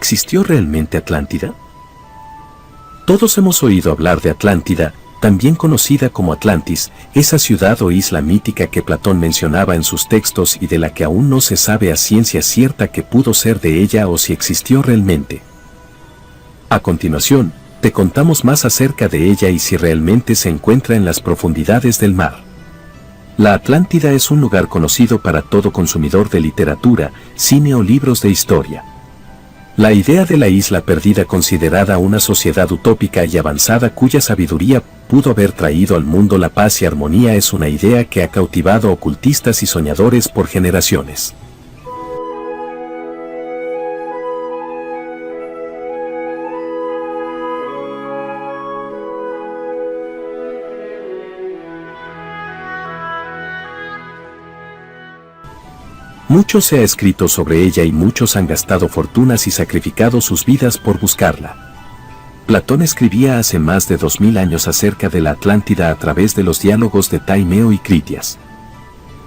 ¿existió realmente Atlántida? Todos hemos oído hablar de Atlántida, también conocida como Atlantis, esa ciudad o isla mítica que Platón mencionaba en sus textos y de la que aún no se sabe a ciencia cierta qué pudo ser de ella o si existió realmente. A continuación, te contamos más acerca de ella y si realmente se encuentra en las profundidades del mar. La Atlántida es un lugar conocido para todo consumidor de literatura, cine o libros de historia. La idea de la isla perdida, considerada una sociedad utópica y avanzada cuya sabiduría pudo haber traído al mundo la paz y armonía, es una idea que ha cautivado a ocultistas y soñadores por generaciones. Mucho se ha escrito sobre ella y muchos han gastado fortunas y sacrificado sus vidas por buscarla. Platón escribía hace más de 2000 años acerca de la Atlántida a través de los diálogos de Taimeo y Critias.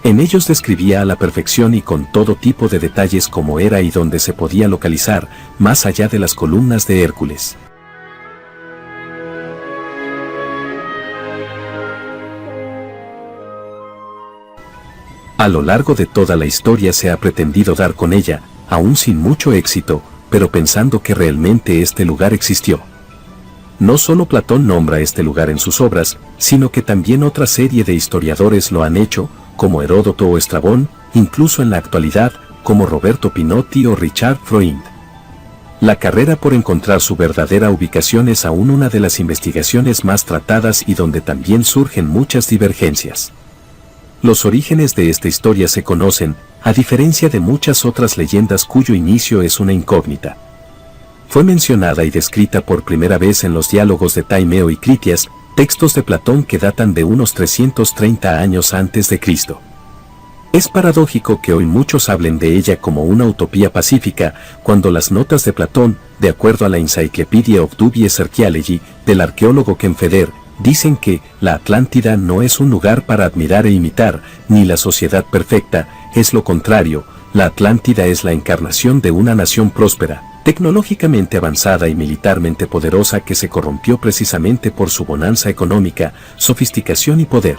En ellos describía a la perfección y con todo tipo de detalles cómo era y dónde se podía localizar, más allá de las columnas de Hércules. A lo largo de toda la historia se ha pretendido dar con ella, aún sin mucho éxito, pero pensando que realmente este lugar existió. No solo Platón nombra este lugar en sus obras, sino que también otra serie de historiadores lo han hecho, como Heródoto o Estrabón, incluso en la actualidad, como Roberto Pinotti o Richard Freund. La carrera por encontrar su verdadera ubicación es aún una de las investigaciones más tratadas y donde también surgen muchas divergencias. Los orígenes de esta historia se conocen, a diferencia de muchas otras leyendas cuyo inicio es una incógnita. Fue mencionada y descrita por primera vez en los diálogos de Taimeo y Critias, textos de Platón que datan de unos 330 años antes de Cristo. Es paradójico que hoy muchos hablen de ella como una utopía pacífica, cuando las notas de Platón, de acuerdo a la Encyclopedia of Dubious Archaeology, del arqueólogo Ken Feder, dicen que la Atlántida no es un lugar para admirar e imitar, ni la sociedad perfecta, es lo contrario, la Atlántida es la encarnación de una nación próspera, tecnológicamente avanzada y militarmente poderosa que se corrompió precisamente por su bonanza económica, sofisticación y poder.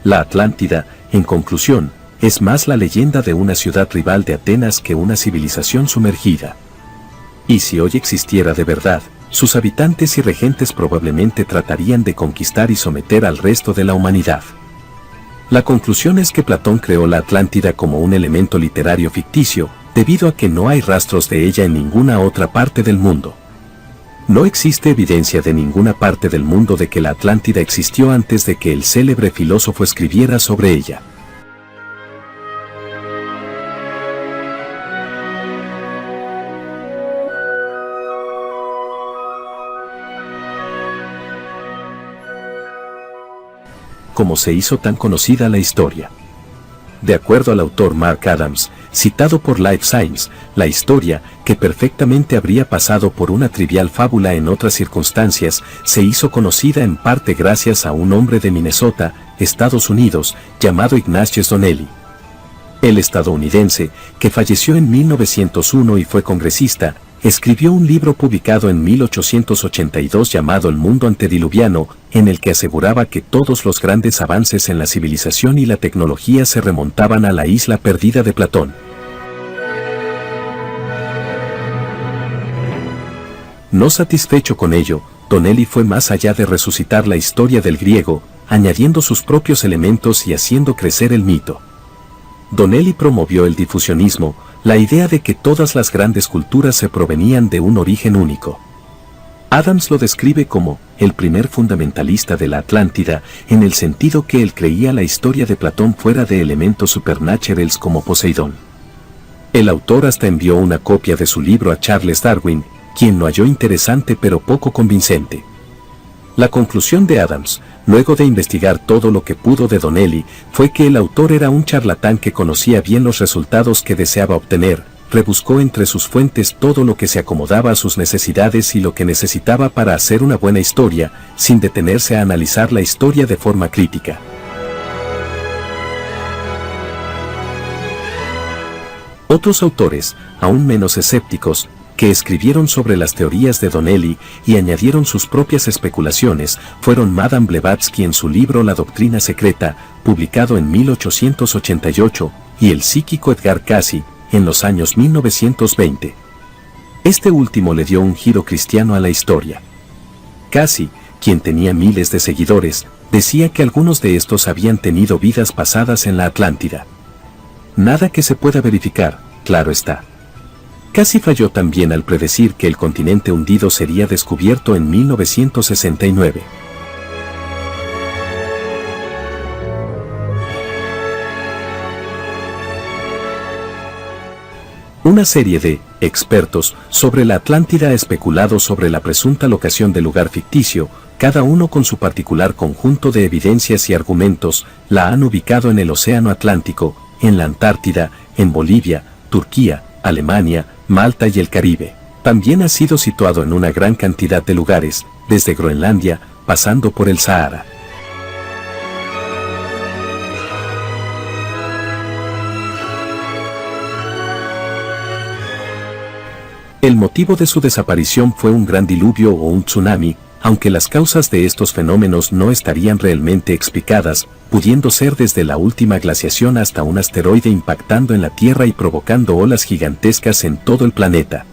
La Atlántida, en conclusión, es más la leyenda de una ciudad rival de Atenas que una civilización sumergida. Y si hoy existiera de verdad, sus habitantes y regentes probablemente tratarían de conquistar y someter al resto de la humanidad. La conclusión es que Platón creó la Atlántida como un elemento literario ficticio, debido a que no hay rastros de ella en ninguna otra parte del mundo. No existe evidencia de ninguna parte del mundo de que la Atlántida existió antes de que el célebre filósofo escribiera sobre ella. ¿Cómo se hizo tan conocida la historia? De acuerdo al autor Mark Adams, citado por Life Science, la historia, que perfectamente habría pasado por una trivial fábula en otras circunstancias, se hizo conocida en parte gracias a un hombre de Minnesota, Estados Unidos, llamado Ignatius Donnelly. El estadounidense, que falleció en 1901 y fue congresista, escribió un libro publicado en 1882 llamado El mundo antediluviano, en el que aseguraba que todos los grandes avances en la civilización y la tecnología se remontaban a la isla perdida de Platón. No satisfecho con ello, Donnelly fue más allá de resucitar la historia del griego, añadiendo sus propios elementos y haciendo crecer el mito. Donnelly promovió el difusionismo, la idea de que todas las grandes culturas se provenían de un origen único. Adams lo describe como el primer fundamentalista de la Atlántida, en el sentido que él creía la historia de Platón fuera de elementos supernaturales como Poseidón. El autor hasta envió una copia de su libro a Charles Darwin, quien lo halló interesante pero poco convincente. La conclusión de Adams, luego de investigar todo lo que pudo de Donnelly, fue que el autor era un charlatán que conocía bien los resultados que deseaba obtener, rebuscó entre sus fuentes todo lo que se acomodaba a sus necesidades y lo que necesitaba para hacer una buena historia, sin detenerse a analizar la historia de forma crítica. Otros autores, aún menos escépticos, que escribieron sobre las teorías de Donnelly y añadieron sus propias especulaciones, fueron Madame Blavatsky en su libro La doctrina secreta, publicado en 1888, y el psíquico Edgar Cayce, en los años 1920. Este último le dio un giro cristiano a la historia. Cayce, quien tenía miles de seguidores, decía que algunos de estos habían tenido vidas pasadas en la Atlántida. Nada que se pueda verificar, claro está. Cayce falló también al predecir que el continente hundido sería descubierto en 1969. Una serie de expertos sobre la Atlántida ha especulado sobre la presunta locación del lugar ficticio, cada uno con su particular conjunto de evidencias y argumentos. La han ubicado en el Océano Atlántico, en la Antártida, en Bolivia, Turquía, Alemania, Malta y el Caribe. También ha sido situado en una gran cantidad de lugares, desde Groenlandia, pasando por el Sahara. El motivo de su desaparición fue un gran diluvio o un tsunami, aunque las causas de estos fenómenos no estarían realmente explicadas, pudiendo ser desde la última glaciación hasta un asteroide impactando en la Tierra y provocando olas gigantescas en todo el planeta.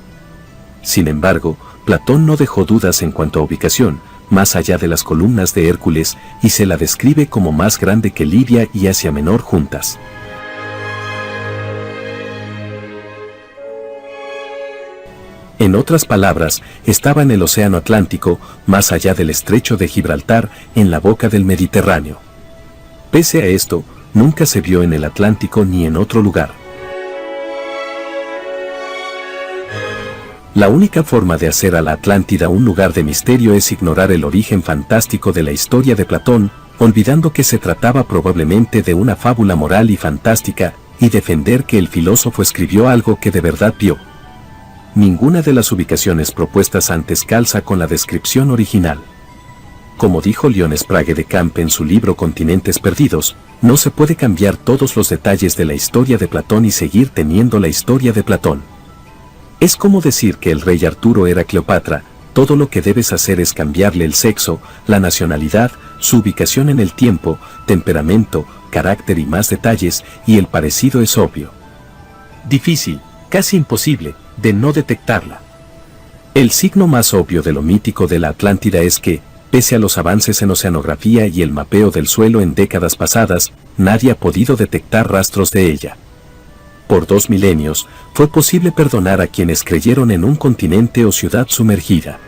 Sin embargo, Platón no dejó dudas en cuanto a ubicación, más allá de las columnas de Hércules, y se la describe como más grande que Libia y Asia Menor juntas. En otras palabras, estaba en el Océano Atlántico, más allá del Estrecho de Gibraltar, en la boca del Mediterráneo. Pese a esto, nunca se vio en el Atlántico ni en otro lugar. La única forma de hacer a la Atlántida un lugar de misterio es ignorar el origen fantástico de la historia de Platón, olvidando que se trataba probablemente de una fábula moral y fantástica, y defender que el filósofo escribió algo que de verdad vio. Ninguna de las ubicaciones propuestas antes calza con la descripción original. Como dijo Leon Sprague de Camp en su libro Continentes Perdidos, no se puede cambiar todos los detalles de la historia de Platón y seguir teniendo la historia de Platón. Es como decir que el rey Arturo era Cleopatra, todo lo que debes hacer es cambiarle el sexo, la nacionalidad, su ubicación en el tiempo, temperamento, carácter y más detalles, y el parecido es obvio. Difícil, casi imposible, de no detectarla. El signo más obvio de lo mítico de la Atlántida es que, pese a los avances en oceanografía y el mapeo del suelo en décadas pasadas, nadie ha podido detectar rastros de ella. Por 2 milenios, fue posible perdonar a quienes creyeron en un continente o ciudad sumergida.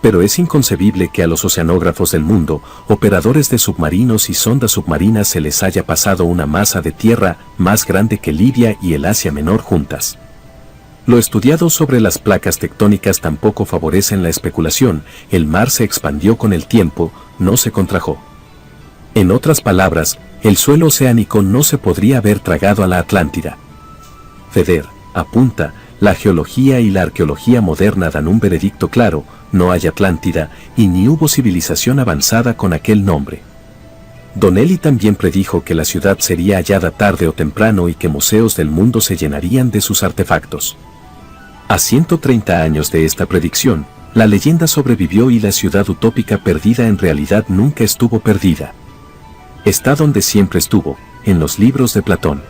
Pero es inconcebible que a los oceanógrafos del mundo, operadores de submarinos y sondas submarinas se les haya pasado una masa de tierra más grande que Libia y el Asia Menor juntas. Lo estudiado sobre las placas tectónicas tampoco favorecen la especulación, el mar se expandió con el tiempo, no se contrajo. En otras palabras, el suelo oceánico no se podría haber tragado a la Atlántida. Feder apunta, la geología y la arqueología moderna dan un veredicto claro, no hay Atlántida, y ni hubo civilización avanzada con aquel nombre. Donnelly también predijo que la ciudad sería hallada tarde o temprano y que museos del mundo se llenarían de sus artefactos. A 130 años de esta predicción, la leyenda sobrevivió y la ciudad utópica perdida en realidad nunca estuvo perdida. Está donde siempre estuvo, en los libros de Platón.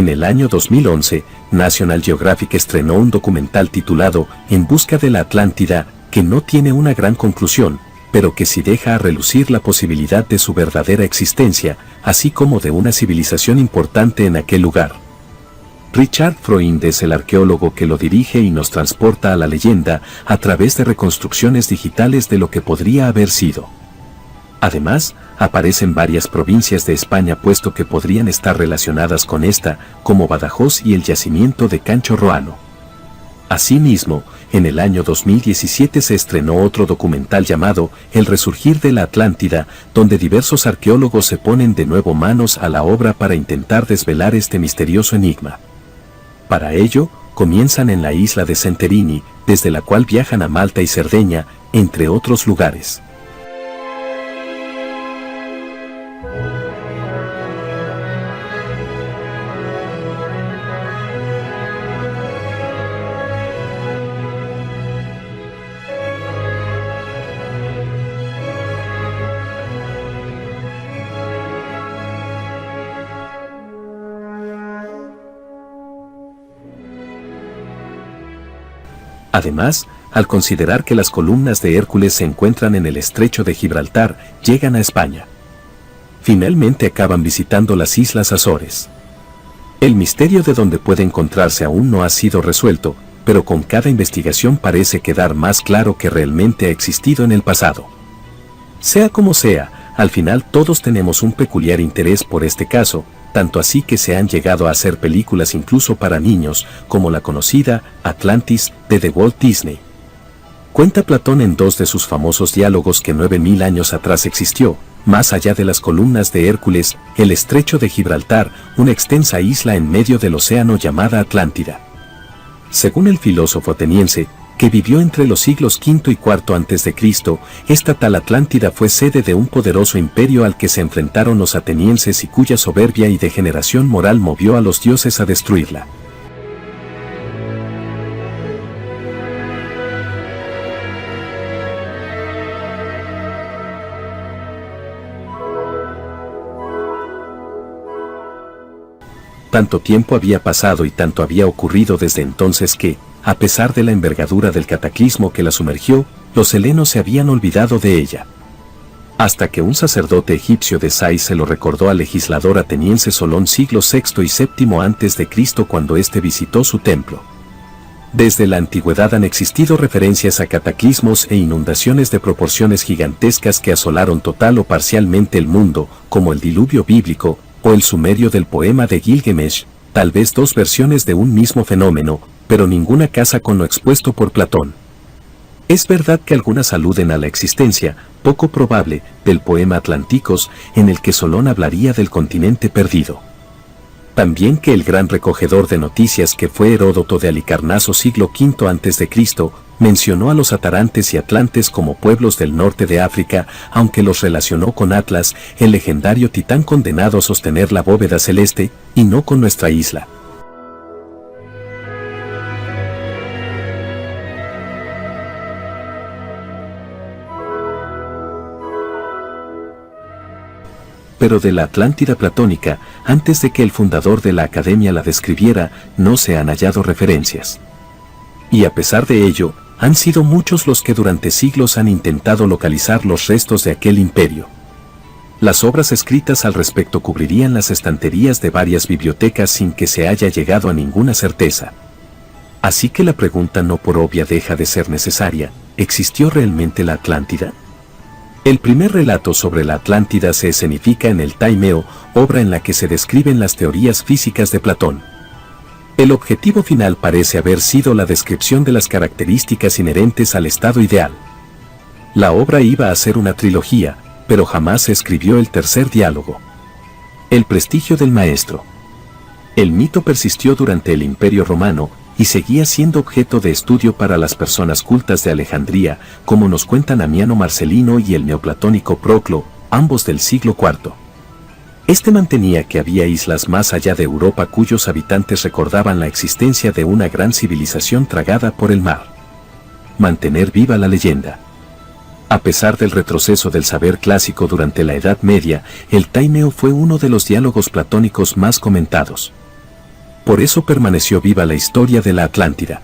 En el año 2011, National Geographic estrenó un documental titulado En busca de la Atlántida, que no tiene una gran conclusión, pero que sí deja a relucir la posibilidad de su verdadera existencia, así como de una civilización importante en aquel lugar. Richard Freund es el arqueólogo que lo dirige y nos transporta a la leyenda a través de reconstrucciones digitales de lo que podría haber sido. Además, aparecen varias provincias de España puesto que podrían estar relacionadas con esta, como Badajoz y el yacimiento de Cancho Roano. Asimismo, en el año 2017 se estrenó otro documental llamado El resurgir de la Atlántida, donde diversos arqueólogos se ponen de nuevo manos a la obra para intentar desvelar este misterioso enigma. Para ello, comienzan en la isla de Santorini, desde la cual viajan a Malta y Cerdeña, entre otros lugares. Además, al considerar que las columnas de Hércules se encuentran en el estrecho de Gibraltar, llegan a España. Finalmente acaban visitando las Islas Azores. El misterio de dónde puede encontrarse aún no ha sido resuelto, pero con cada investigación parece quedar más claro que realmente ha existido en el pasado. Sea como sea, al final todos tenemos un peculiar interés por este caso, tanto así que se han llegado a hacer películas incluso para niños, como la conocida Atlantis de The Walt Disney. Cuenta Platón en dos de sus famosos diálogos que 9000 años atrás existió, más allá de las columnas de Hércules, el estrecho de Gibraltar, una extensa isla en medio del océano llamada Atlántida. Según el filósofo ateniense, que vivió entre los siglos V y IV a.C., esta tal Atlántida fue sede de un poderoso imperio al que se enfrentaron los atenienses y cuya soberbia y degeneración moral movió a los dioses a destruirla. Tanto tiempo había pasado y tanto había ocurrido desde entonces que, a pesar de la envergadura del cataclismo que la sumergió, los helenos se habían olvidado de ella. Hasta que un sacerdote egipcio de Sais se lo recordó al legislador ateniense Solón siglos VI y VII a.C. cuando éste visitó su templo. Desde la antigüedad han existido referencias a cataclismos e inundaciones de proporciones gigantescas que asolaron total o parcialmente el mundo, como el diluvio bíblico, o el sumerio del poema de Gilgamesh, tal vez dos versiones de un mismo fenómeno, pero ninguna casa con lo expuesto por Platón. Es verdad que algunas aluden a la existencia, poco probable, del poema Atlánticos, en el que Solón hablaría del continente perdido. También que el gran recogedor de noticias que fue Heródoto de Halicarnaso siglo V a.C., mencionó a los atarantes y atlantes como pueblos del norte de África, aunque los relacionó con Atlas, el legendario titán condenado a sostener la bóveda celeste, y no con nuestra isla. Pero de la Atlántida platónica, antes de que el fundador de la academia la describiera, no se han hallado referencias. Y a pesar de ello, han sido muchos los que durante siglos han intentado localizar los restos de aquel imperio. Las obras escritas al respecto cubrirían las estanterías de varias bibliotecas sin que se haya llegado a ninguna certeza. Así que la pregunta no por obvia deja de ser necesaria: ¿existió realmente la Atlántida? El primer relato sobre la Atlántida se escenifica en el Taimeo, obra en la que se describen las teorías físicas de Platón. El objetivo final parece haber sido la descripción de las características inherentes al estado ideal. La obra iba a ser una trilogía, pero jamás se escribió el tercer diálogo. El prestigio del maestro. El mito persistió durante el Imperio Romano, y seguía siendo objeto de estudio para las personas cultas de Alejandría, como nos cuentan Amiano Marcelino y el neoplatónico Proclo, ambos del siglo IV. Este mantenía que había islas más allá de Europa cuyos habitantes recordaban la existencia de una gran civilización tragada por el mar. Mantener viva la leyenda. A pesar del retroceso del saber clásico durante la Edad Media, el Taimeo fue uno de los diálogos platónicos más comentados. Por eso permaneció viva la historia de la Atlántida.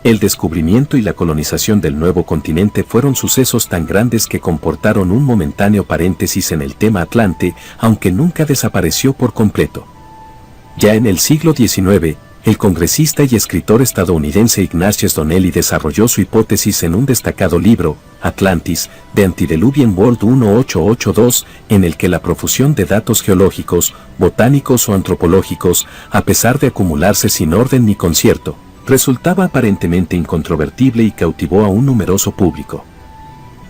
El descubrimiento y la colonización del nuevo continente fueron sucesos tan grandes que comportaron un momentáneo paréntesis en el tema Atlante, aunque nunca desapareció por completo. Ya en el siglo XIX, el congresista y escritor estadounidense Ignatius Donnelly desarrolló su hipótesis en un destacado libro, Atlantis, The Antediluvian World 1882, en el que la profusión de datos geológicos, botánicos o antropológicos, a pesar de acumularse sin orden ni concierto, resultaba aparentemente incontrovertible y cautivó a un numeroso público.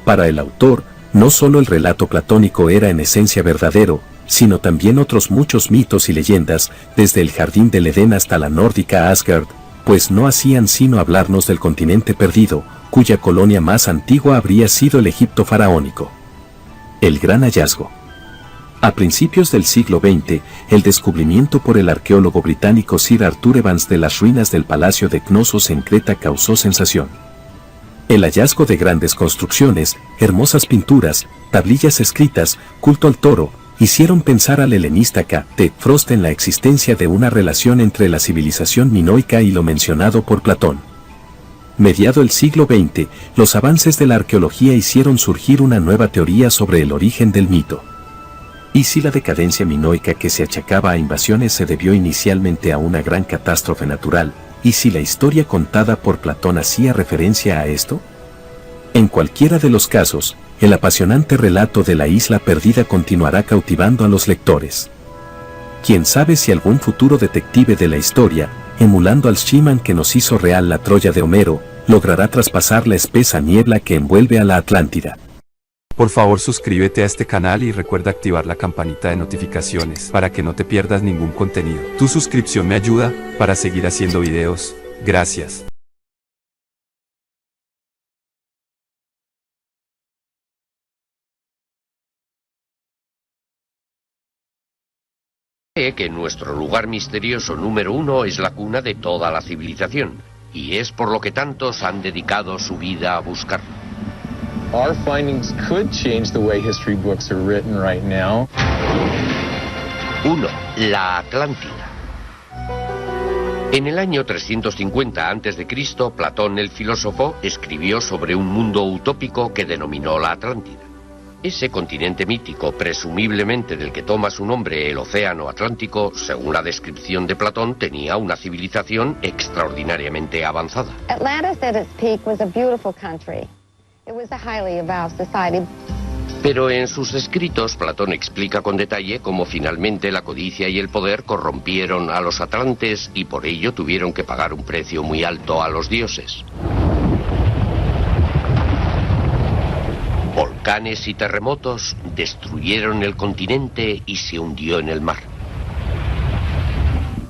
Para el autor, no solo el relato platónico era en esencia verdadero, sino también otros muchos mitos y leyendas, desde el jardín del Edén hasta la nórdica Asgard, pues no hacían sino hablarnos del continente perdido, cuya colonia más antigua habría sido el Egipto faraónico. El gran hallazgo. A principios del siglo XX, el descubrimiento por el arqueólogo británico Sir Arthur Evans de las ruinas del Palacio de Cnosos en Creta causó sensación. El hallazgo de grandes construcciones, hermosas pinturas, tablillas escritas, culto al toro, hicieron pensar al helenista K. T. Frost en la existencia de una relación entre la civilización minoica y lo mencionado por Platón. Mediado el siglo XX, los avances de la arqueología hicieron surgir una nueva teoría sobre el origen del mito. ¿Y si la decadencia minoica que se achacaba a invasiones se debió inicialmente a una gran catástrofe natural? ¿Y si la historia contada por Platón hacía referencia a esto? En cualquiera de los casos, el apasionante relato de la isla perdida continuará cautivando a los lectores. Quién sabe si algún futuro detective de la historia, emulando al Shimán que nos hizo real la Troya de Homero, logrará traspasar la espesa niebla que envuelve a la Atlántida. Por favor, suscríbete a este canal y recuerda activar la campanita de notificaciones para que no te pierdas ningún contenido. Tu suscripción me ayuda para seguir haciendo videos. Gracias. Cree que nuestro lugar misterioso número 1 es la cuna de toda la civilización, y es por lo que tantos han dedicado su vida a buscarlo. Our findings could change the way history books are written right now. 1. La Atlántida. En el año 350 a.C., Platón el filósofo escribió sobre un mundo utópico que denominó la Atlántida. Ese continente mítico, presumiblemente del que toma su nombre el Océano Atlántico, según la descripción de Platón, tenía una civilización extraordinariamente avanzada. Atlantis at its peak was a beautiful country. It was a highly evolved society. Pero en sus escritos, Platón explica con detalle cómo finalmente la codicia y el poder corrompieron a los atlantes y por ello tuvieron que pagar un precio muy alto a los dioses. Volcanes y terremotos destruyeron el continente y se hundió en el mar.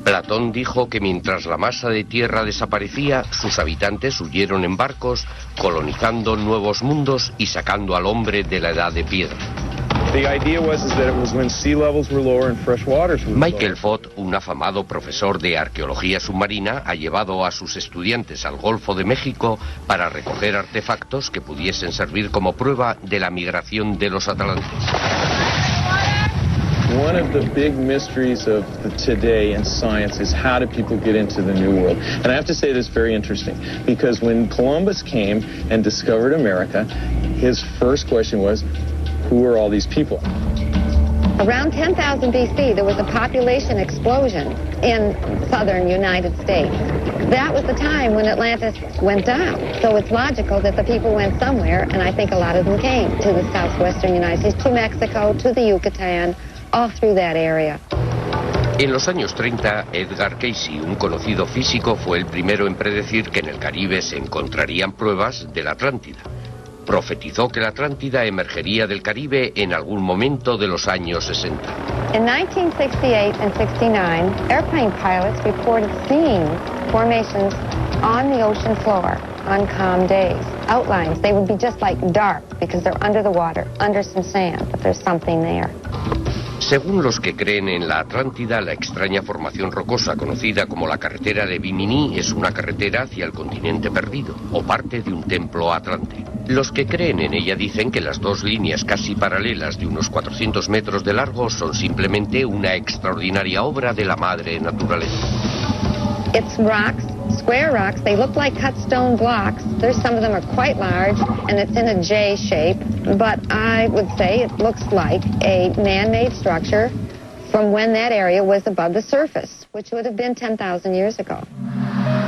Platón dijo que mientras la masa de tierra desaparecía, sus habitantes huyeron en barcos, colonizando nuevos mundos y sacando al hombre de la edad de piedra. Michael Fott, un afamado profesor de arqueología submarina, ha llevado a sus estudiantes al Golfo de México para recoger artefactos que pudiesen servir como prueba de la migración de los atlantes. One of the big mysteries of today in science is how do people get into the New World? And I have to say this is very interesting, because when Columbus came and discovered America, his first question was, who are all these people? Around 10,000 BC, there was a population explosion in southern United States. That was the time when Atlantis went down. So it's logical that the people went somewhere, and I think a lot of them came to the southwestern United States, to Mexico, to the Yucatan, all through that area. En los años 30, Edgar Cayce, un conocido físico, fue el primero en predecir que en el Caribe se encontrarían pruebas de la Atlántida. Profetizó que la Atlántida emergería del Caribe en algún momento de los años 60. In 1968 and 69, airplane pilots reported seeing formations on the ocean floor on calm days. Outlines, they would be just like dark because they're under the water, under some sand, but there's something there. Según los que creen en la Atlántida, la extraña formación rocosa conocida como la carretera de Bimini es una carretera hacia el continente perdido, o parte de un templo atlante. Los que creen en ella dicen que las dos líneas casi paralelas de unos 400 metros de largo son simplemente una extraordinaria obra de la madre naturaleza. It's rocks, square rocks. They look like cut stone blocks. There's some of them are quite large, and it's in a J shape. But I would say it looks like a man-made structure from when that area was above the surface, which would have been 10,000 years ago.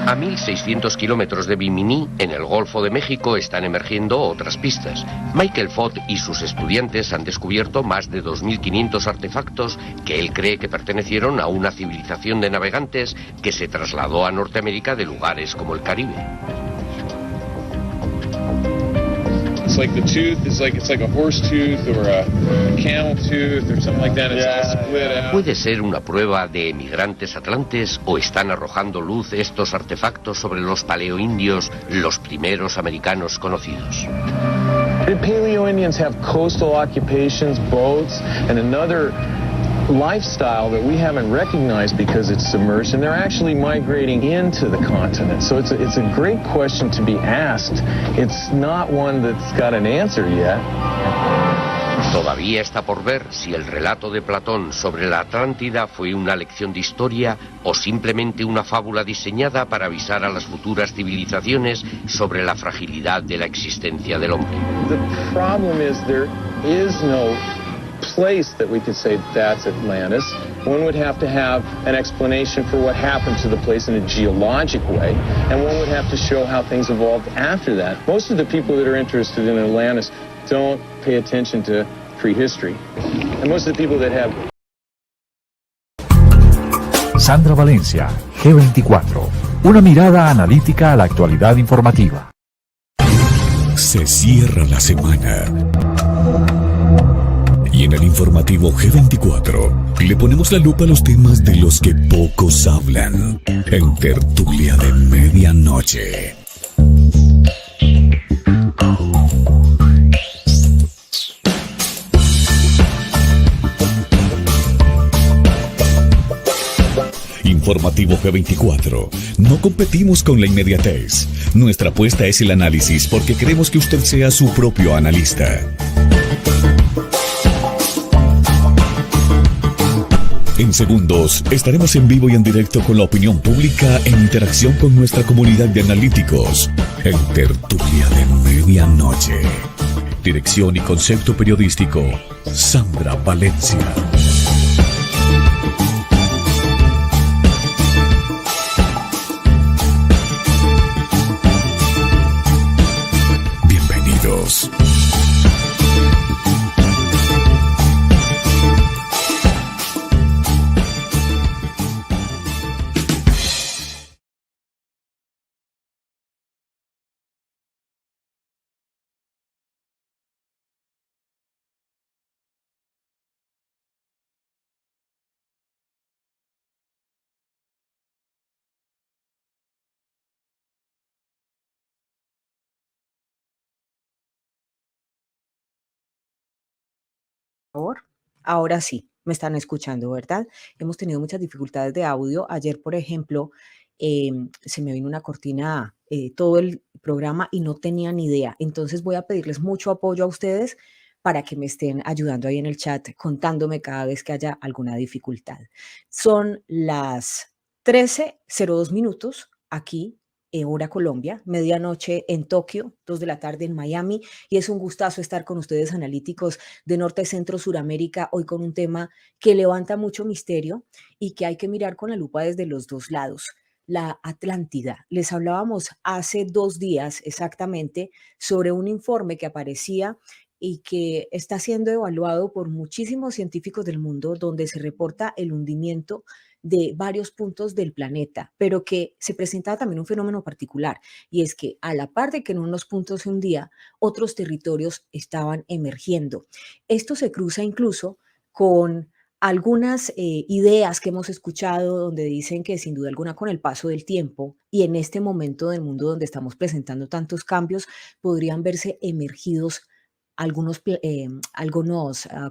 A 1.600 kilómetros de Bimini, en el Golfo de México, están emergiendo otras pistas. Michael Fott y sus estudiantes han descubierto más de 2.500 artefactos que él cree que pertenecieron a una civilización de navegantes que se trasladó a Norteamérica de lugares como el Caribe. It's like the tooth is like it's like a horse tooth or a camel tooth or something like that. It's all split out. ¿Puede ser una prueba de emigrantes atlantes o están arrojando luz estos artefactos sobre los paleoindios, los primeros americanos conocidos? The Paleo Indians have coastal occupations, boats, and another lifestyle that we haven't recognized because it's submerged, and they're actually migrating into the continent. So it's a great question to be asked. It's not one that's got an answer yet. Todavía está por ver si el relato de Platón sobre la Atlántida fue una lección de historia o simplemente una fábula diseñada para avisar a las futuras civilizaciones sobre la fragilidad de la existencia del hombre. The problem is there is no place that we could say that's Atlantis. One would have to have an explanation for what happened to the place in a geologic way, and one would have to show how things evolved after that. Most of the people that are interested in Atlantis don't pay attention to prehistory. And most of the people that have... Sandra Valencia, G24. Una mirada analítica a la actualidad informativa. Se cierra la semana. Y en el informativo G24 le ponemos la lupa a los temas de los que pocos hablan en Tertulia de Medianoche. Informativo G24. No competimos con la inmediatez. Nuestra apuesta es el análisis porque queremos que usted sea su propio analista. En segundos, estaremos en vivo y en directo con la opinión pública en interacción con nuestra comunidad de analíticos en Tertulia de Medianoche. Dirección y concepto periodístico, Sandra Valencia. Bienvenidos. Favor. Ahora sí, me están escuchando, ¿verdad? Hemos tenido muchas dificultades de audio. Ayer, por ejemplo, se me vino una cortina todo el programa y no tenía ni idea. Entonces voy a pedirles mucho apoyo a ustedes para que me estén ayudando ahí en el chat, contándome cada vez que haya alguna dificultad. Son las 13:02 minutos aquí hora Colombia, medianoche en Tokio, 2 de la tarde en Miami, y es un gustazo estar con ustedes analíticos de Norte, Centro, Suramérica, hoy con un tema que levanta mucho misterio y que hay que mirar con la lupa desde los dos lados. La Atlántida. Les hablábamos hace 2 días exactamente sobre un informe que aparecía y que está siendo evaluado por muchísimos científicos del mundo, donde se reporta el hundimiento de varios puntos del planeta, pero que se presentaba también un fenómeno particular, y es que a la par de que en unos puntos se hundía, otros territorios estaban emergiendo. Esto se cruza incluso con algunas ideas que hemos escuchado donde dicen que sin duda alguna con el paso del tiempo y en este momento del mundo donde estamos presentando tantos cambios, podrían verse emergidos algunos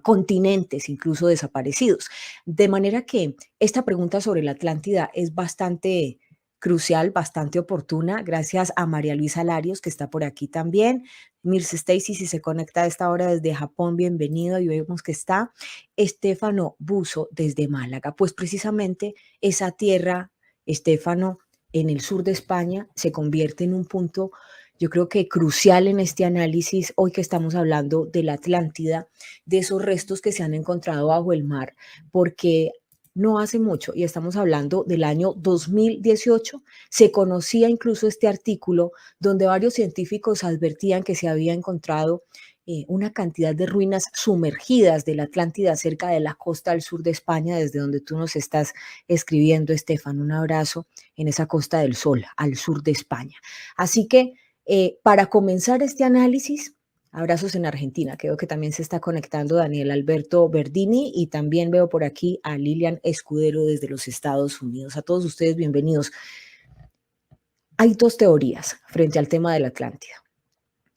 continentes incluso desaparecidos. De manera que esta pregunta sobre la Atlántida es bastante crucial, bastante oportuna. Gracias a María Luisa Larios, que está por aquí también. Mirce Stacy, si se conecta a esta hora desde Japón, bienvenido. Y vemos que está Estefano Buzo desde Málaga. Pues precisamente esa tierra, Estefano, en el sur de España, se convierte en un punto, yo creo que crucial en este análisis, hoy que estamos hablando de la Atlántida, de esos restos que se han encontrado bajo el mar, porque no hace mucho, y estamos hablando del año 2018, se conocía incluso este artículo donde varios científicos advertían que se había encontrado una cantidad de ruinas sumergidas de la Atlántida cerca de la costa del sur de España, desde donde tú nos estás escribiendo, Estefan. Un abrazo en esa Costa del Sol, al sur de España. Así que para comenzar este análisis, abrazos en Argentina, creo que también se está conectando Daniel Alberto Verdini y también veo por aquí a Lilian Escudero desde los Estados Unidos. A todos ustedes, bienvenidos. Hay dos teorías frente al tema de la Atlántida.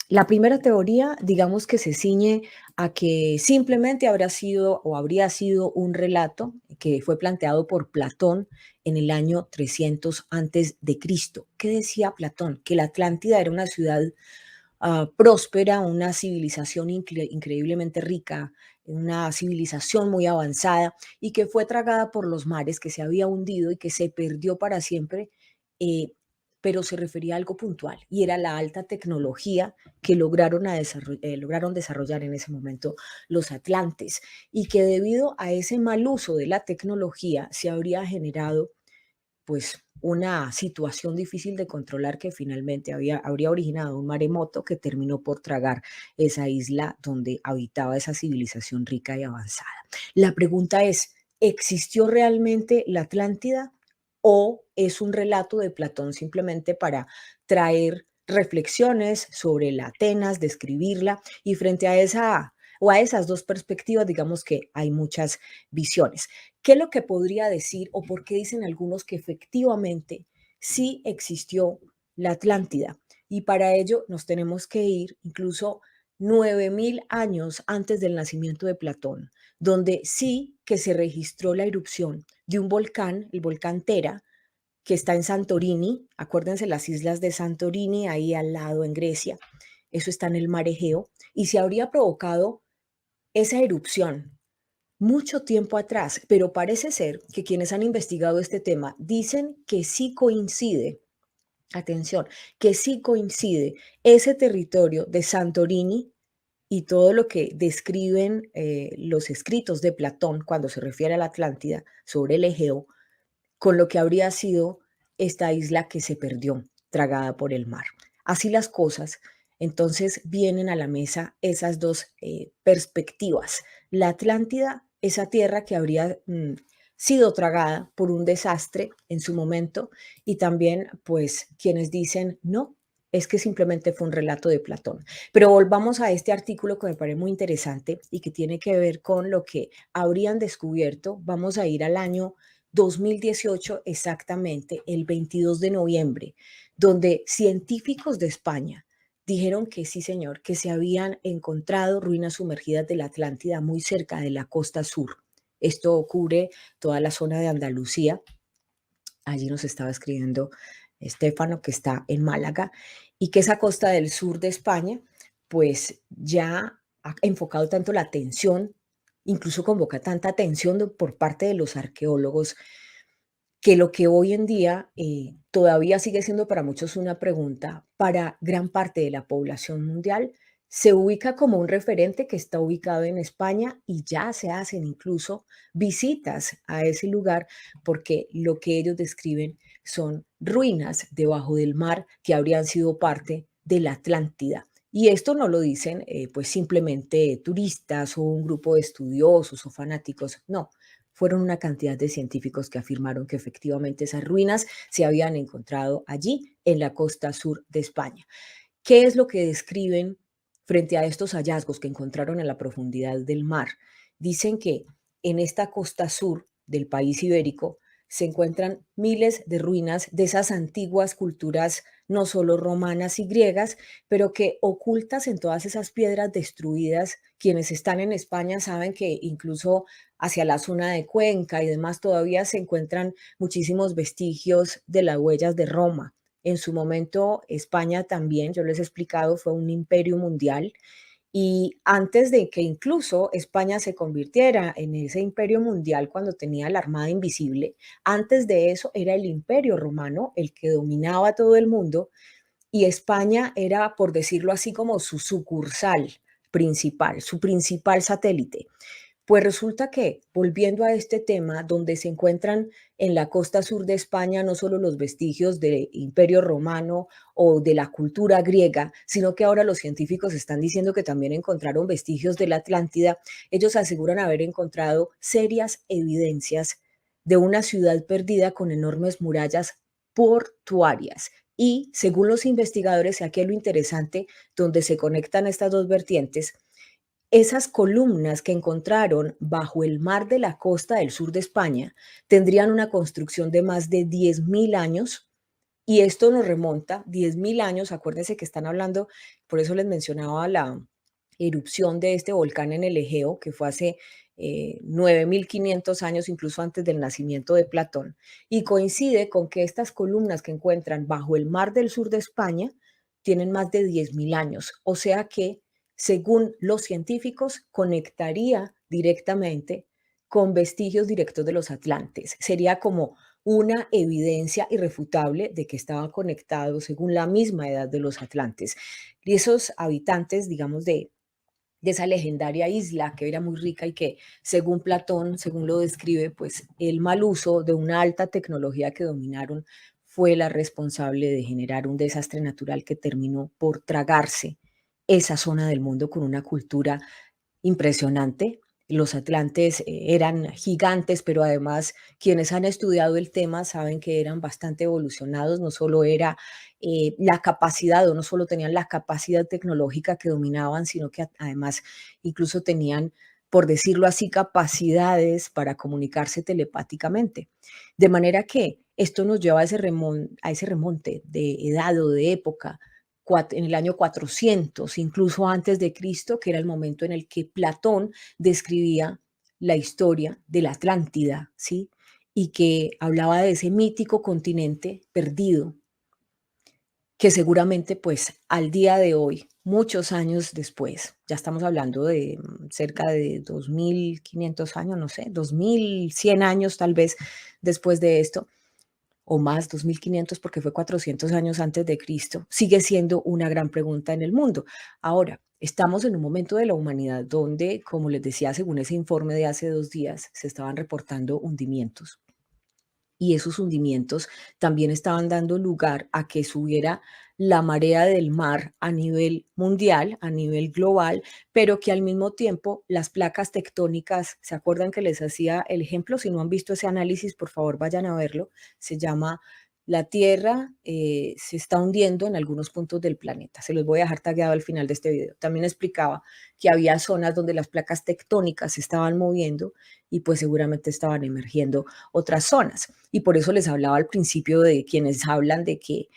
La primera teoría, digamos que se ciñe a que simplemente habría sido un relato que fue planteado por Platón en el año 300 antes de Cristo. ¿Qué decía Platón? Que la Atlántida era una ciudad próspera, una civilización increíblemente rica, una civilización muy avanzada y que fue tragada por los mares, que se había hundido y que se perdió para siempre, pero se refería a algo puntual y era la alta tecnología que lograron desarrollar en ese momento los atlantes y que debido a ese mal uso de la tecnología se habría generado pues una situación difícil de controlar que finalmente habría originado un maremoto que terminó por tragar esa isla donde habitaba esa civilización rica y avanzada. La pregunta es, ¿existió realmente la Atlántida o es un relato de Platón simplemente para traer reflexiones sobre la Atenas, describirla y frente a esas dos perspectivas, digamos que hay muchas visiones? ¿Qué es lo que podría decir o por qué dicen algunos que efectivamente sí existió la Atlántida? Y para ello nos tenemos que ir incluso 9000 años antes del nacimiento de Platón, donde sí que se registró la erupción de un volcán, el volcán Tera, que está en Santorini. Acuérdense las islas de Santorini, ahí al lado en Grecia. Eso está en el mar Egeo. Y se habría provocado esa erupción mucho tiempo atrás, pero parece ser que quienes han investigado este tema dicen que sí coincide, atención, que sí coincide ese territorio de Santorini y todo lo que describen los escritos de Platón cuando se refiere a la Atlántida sobre el Egeo, con lo que habría sido esta isla que se perdió, tragada por el mar. Así las cosas, entonces vienen a la mesa esas dos perspectivas. La Atlántida, esa tierra que habría sido tragada por un desastre en su momento, y también pues quienes dicen no, es que simplemente fue un relato de Platón. Pero volvamos a este artículo que me parece muy interesante y que tiene que ver con lo que habrían descubierto. Vamos a ir al año 2018 exactamente, el 22 de noviembre, donde científicos de España dijeron que sí, señor, que se habían encontrado ruinas sumergidas de la Atlántida muy cerca de la costa sur. Esto cubre toda la zona de Andalucía. Allí nos estaba escribiendo Estefano, que está en Málaga, y que esa costa del sur de España, pues ya ha enfocado tanto la atención, incluso convoca tanta atención por parte de los arqueólogos, que lo que hoy en día todavía sigue siendo para muchos una pregunta, para gran parte de la población mundial, se ubica como un referente que está ubicado en España y ya se hacen incluso visitas a ese lugar porque lo que ellos describen son ruinas debajo del mar que habrían sido parte de la Atlántida. Y esto no lo dicen pues simplemente turistas o un grupo de estudiosos o fanáticos, no. Fueron una cantidad de científicos que afirmaron que efectivamente esas ruinas se habían encontrado allí en la costa sur de España. ¿Qué es lo que describen frente a estos hallazgos que encontraron en la profundidad del mar? Dicen que en esta costa sur del país ibérico se encuentran miles de ruinas de esas antiguas culturas, no solo romanas y griegas, pero que ocultas en todas esas piedras destruidas, quienes están en España saben que incluso hacia la zona de Cuenca y demás todavía se encuentran muchísimos vestigios de las huellas de Roma. En su momento, España también, yo les he explicado, fue un imperio mundial y antes de que incluso España se convirtiera en ese imperio mundial cuando tenía la Armada Invisible, antes de eso era el Imperio Romano el que dominaba todo el mundo y España era, por decirlo así, como su sucursal principal, su principal satélite. Pues resulta que, volviendo a este tema, donde se encuentran en la costa sur de España no solo los vestigios del Imperio Romano o de la cultura griega, sino que ahora los científicos están diciendo que también encontraron vestigios de la Atlántida, ellos aseguran haber encontrado serias evidencias de una ciudad perdida con enormes murallas portuarias. Y según los investigadores, y aquí es lo interesante, donde se conectan estas dos vertientes, esas columnas que encontraron bajo el mar de la costa del sur de España tendrían una construcción de más de 10.000 años y esto nos remonta 10.000 años, acuérdense que están hablando, por eso les mencionaba la erupción de este volcán en el Egeo, que fue hace 9.500 años, incluso antes del nacimiento de Platón, y coincide con que estas columnas que encuentran bajo el mar del sur de España tienen más de 10.000 años, o sea que según los científicos, conectaría directamente con vestigios directos de los atlantes. Sería como una evidencia irrefutable de que estaba conectado según la misma edad de los atlantes. Y esos habitantes, digamos, de esa legendaria isla que era muy rica y que, según Platón, según lo describe, pues el mal uso de una alta tecnología que dominaron fue la responsable de generar un desastre natural que terminó por tragarse esa zona del mundo con una cultura impresionante. Los atlantes eran gigantes, pero además quienes han estudiado el tema saben que eran bastante evolucionados, no solo era la capacidad o no solo tenían la capacidad tecnológica que dominaban, sino que además incluso tenían, por decirlo así, capacidades para comunicarse telepáticamente. De manera que esto nos lleva a ese remonte de edad o de época en el año 400, incluso antes de Cristo, que era el momento en el que Platón describía la historia de la Atlántida, ¿sí? Y que hablaba de ese mítico continente perdido, que seguramente pues al día de hoy, muchos años después, ya estamos hablando de cerca de 2.500 años, no sé, 2.100 años tal vez después de esto, o más, 2.500 porque fue 400 años antes de Cristo, sigue siendo una gran pregunta en el mundo. Ahora, estamos en un momento de la humanidad donde, como les decía, según ese informe de hace 2 días, se estaban reportando hundimientos y esos hundimientos también estaban dando lugar a que subiera la marea del mar a nivel mundial, a nivel global, pero que al mismo tiempo las placas tectónicas, ¿se acuerdan que les hacía el ejemplo? Si no han visto ese análisis, por favor vayan a verlo. Se llama La Tierra se está hundiendo en algunos puntos del planeta. Se los voy a dejar tagueado al final de este video. También explicaba que había zonas donde las placas tectónicas se estaban moviendo y pues seguramente estaban emergiendo otras zonas. Y por eso les hablaba al principio de quienes hablan de que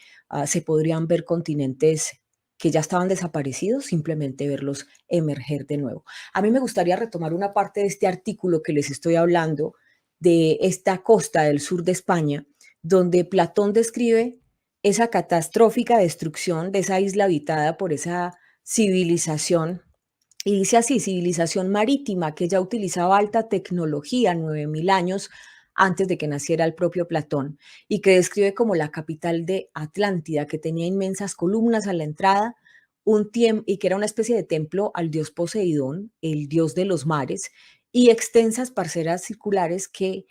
se podrían ver continentes que ya estaban desaparecidos, simplemente verlos emerger de nuevo. A mí me gustaría retomar una parte de este artículo que les estoy hablando de esta costa del sur de España, donde Platón describe esa catastrófica destrucción de esa isla habitada por esa civilización. Y dice así, civilización marítima que ya utilizaba alta tecnología 9.000 años antes de que naciera el propio Platón y que describe como la capital de Atlántida, que tenía inmensas columnas a la entrada y que era una especie de templo al dios Poseidón, el dios de los mares, y extensas parcelas circulares que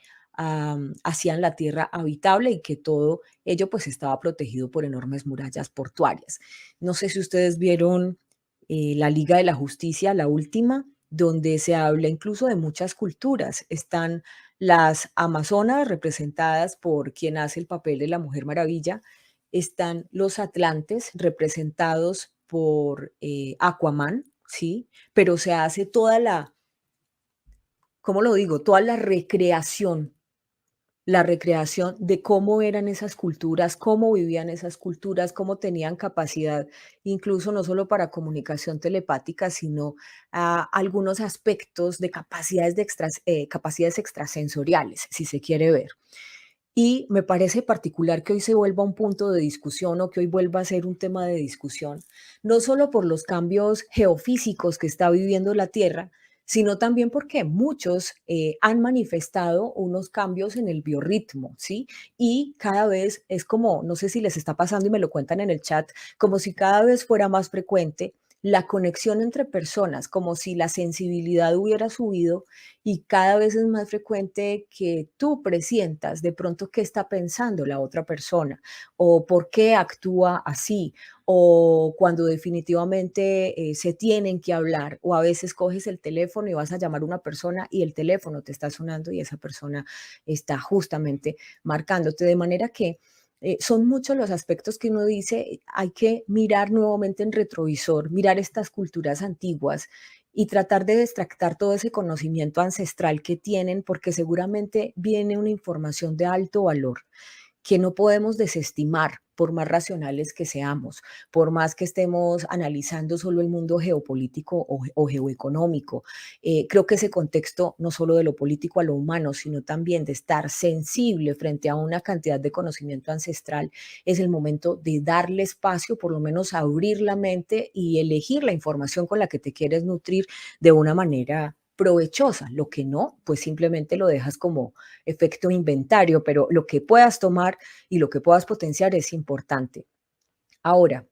hacían la tierra habitable y que todo ello pues estaba protegido por enormes murallas portuarias. No sé si ustedes vieron la Liga de la Justicia, la última, donde se habla incluso de muchas culturas. Están las amazonas representadas por quien hace el papel de la Mujer Maravilla, están los atlantes representados por Aquaman, ¿sí? Pero se hace toda la, ¿cómo lo digo? Toda la recreación la recreación de cómo eran esas culturas, cómo vivían esas culturas, cómo tenían capacidad, incluso no solo para comunicación telepática, sino algunos aspectos de capacidades, capacidades extrasensoriales, si se quiere ver. Y me parece particular que hoy se vuelva un punto de discusión o que hoy vuelva a ser un tema de discusión, no solo por los cambios geofísicos que está viviendo la Tierra, sino también porque muchos han manifestado unos cambios en el biorritmo, ¿sí? Y cada vez es como, no sé si les está pasando y me lo cuentan en el chat, como si cada vez fuera más frecuente la conexión entre personas, como si la sensibilidad hubiera subido y cada vez es más frecuente que tú presientas de pronto qué está pensando la otra persona o por qué actúa así o cuando definitivamente se tienen que hablar o a veces coges el teléfono y vas a llamar a una persona y el teléfono te está sonando y esa persona está justamente marcándote de manera que son muchos los aspectos que uno dice, hay que mirar nuevamente en retrovisor, mirar estas culturas antiguas y tratar de extractar todo ese conocimiento ancestral que tienen, porque seguramente viene una información de alto valor que no podemos desestimar por más racionales que seamos, por más que estemos analizando solo el mundo geopolítico o geoeconómico. Creo que ese contexto, no solo de lo político a lo humano, sino también de estar sensible frente a una cantidad de conocimiento ancestral, es el momento de darle espacio, por lo menos abrir la mente y elegir la información con la que te quieres nutrir de una manera provechosa. Lo que no, pues simplemente lo dejas como efecto inventario, pero lo que puedas tomar y lo que puedas potenciar es importante. Ahora,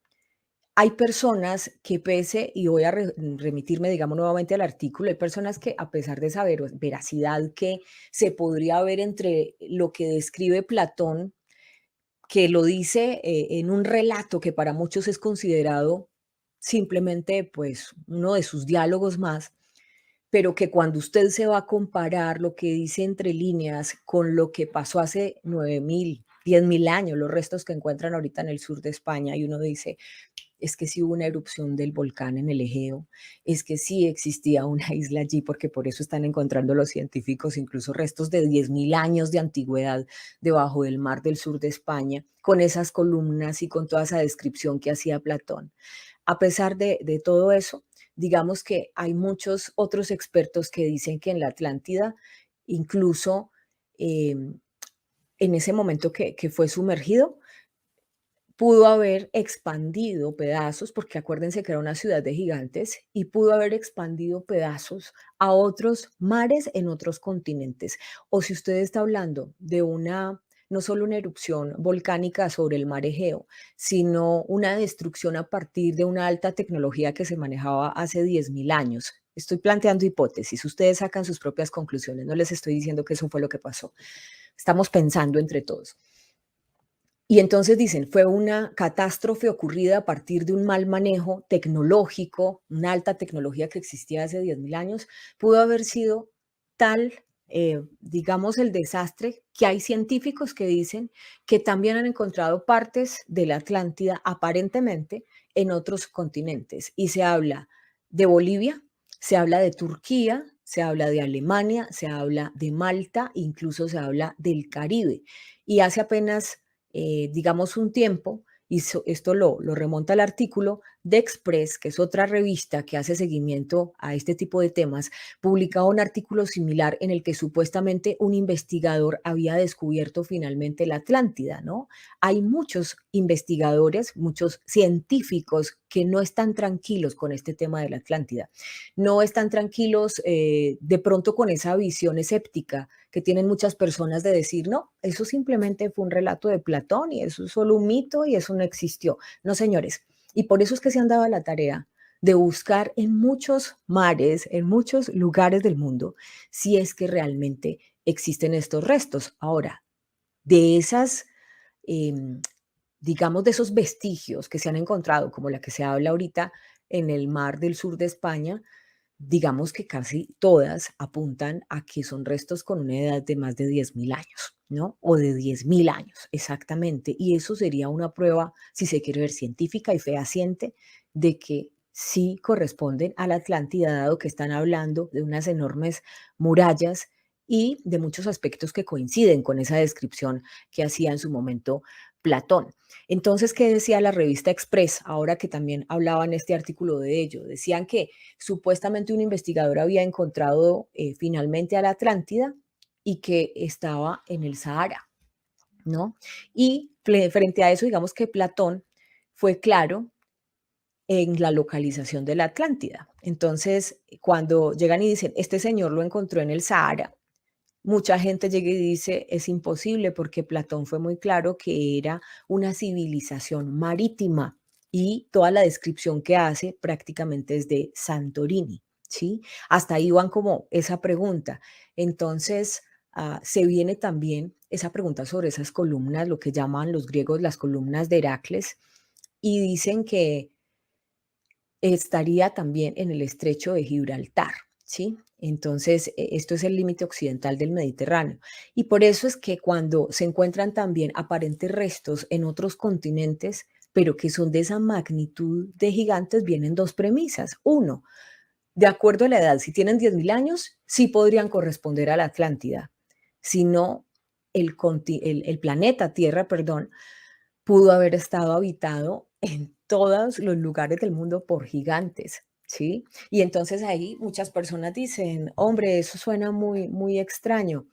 hay personas que pese, y voy a remitirme, digamos, nuevamente al artículo, hay personas que a pesar de esa veracidad que se podría ver entre lo que describe Platón, que lo dice en un relato que para muchos es considerado simplemente pues uno de sus diálogos más, pero que cuando usted se va a comparar lo que dice entre líneas con lo que pasó hace 9.000, 10.000 años, los restos que encuentran ahorita en el sur de España, y uno dice, es que sí hubo una erupción del volcán en el Egeo, es que sí existía una isla allí, porque por eso están encontrando los científicos incluso restos de 10.000 años de antigüedad debajo del mar del sur de España, con esas columnas y con toda esa descripción que hacía Platón. A pesar de todo eso, digamos que hay muchos otros expertos que dicen que en la Atlántida, incluso en ese momento que fue sumergido, pudo haber expandido pedazos, porque acuérdense que era una ciudad de gigantes, y pudo haber expandido pedazos a otros mares en otros continentes. O si usted está hablando de una, no solo una erupción volcánica sobre el mar Egeo, sino una destrucción a partir de una alta tecnología que se manejaba hace 10.000 años. Estoy planteando hipótesis, ustedes sacan sus propias conclusiones, no les estoy diciendo que eso fue lo que pasó. Estamos pensando entre todos. Y entonces dicen, fue una catástrofe ocurrida a partir de un mal manejo tecnológico, una alta tecnología que existía hace 10.000 años, pudo haber sido tal, digamos, el desastre que hay científicos que dicen que también han encontrado partes de la Atlántida aparentemente en otros continentes. Y se habla de Bolivia, se habla de Turquía, se habla de Alemania, se habla de Malta, incluso se habla del Caribe. Y hace apenas digamos, un tiempo, y esto lo remonta al artículo de Express, que es otra revista que hace seguimiento a este tipo de temas, publicaba un artículo similar en el que supuestamente un investigador había descubierto finalmente la Atlántida, ¿no? Hay muchos investigadores, muchos científicos que no están tranquilos con este tema de la Atlántida, no están tranquilos de pronto con esa visión escéptica que tienen muchas personas de decir, no, eso simplemente fue un relato de Platón y eso es solo un mito y eso no existió. No, señores, y por eso es que se han dado la tarea de buscar en muchos mares, en muchos lugares del mundo, si es que realmente existen estos restos. Ahora, de esas, eh, digamos, de esos vestigios que se han encontrado, como la que se habla ahorita en el mar del sur de España, digamos que casi todas apuntan a que son restos con una edad de más de 10.000 años, ¿no? O de 10.000 años, exactamente. Y eso sería una prueba, si se quiere ver científica y fehaciente, de que sí corresponden a la Atlántida, dado que están hablando de unas enormes murallas y de muchos aspectos que coinciden con esa descripción que hacía en su momento Platón. Entonces, ¿qué decía la revista Express? Ahora que también hablaba en este artículo de ello, decían que supuestamente un investigador había encontrado finalmente a la Atlántida y que estaba en el Sahara, ¿no? Y frente a eso, digamos que Platón fue claro en la localización de la Atlántida. Entonces, cuando llegan y dicen, este señor lo encontró en el Sahara, mucha gente llega y dice, es imposible porque Platón fue muy claro que era una civilización marítima y toda la descripción que hace prácticamente es de Santorini, ¿sí? Hasta ahí van como esa pregunta. Entonces, se viene también esa pregunta sobre esas columnas, lo que llaman los griegos las columnas de Heracles, y dicen que estaría también en el estrecho de Gibraltar, ¿sí? Entonces, esto es el límite occidental del Mediterráneo. Y por eso es que cuando se encuentran también aparentes restos en otros continentes, pero que son de esa magnitud de gigantes, vienen dos premisas. Uno, de acuerdo a la edad, si tienen 10.000 años, sí podrían corresponder a la Atlántida. Si no, el planeta Tierra, perdón, pudo haber estado habitado en todos los lugares del mundo por gigantes, ¿sí? Y entonces ahí muchas personas dicen, hombre, eso suena muy, muy extraño,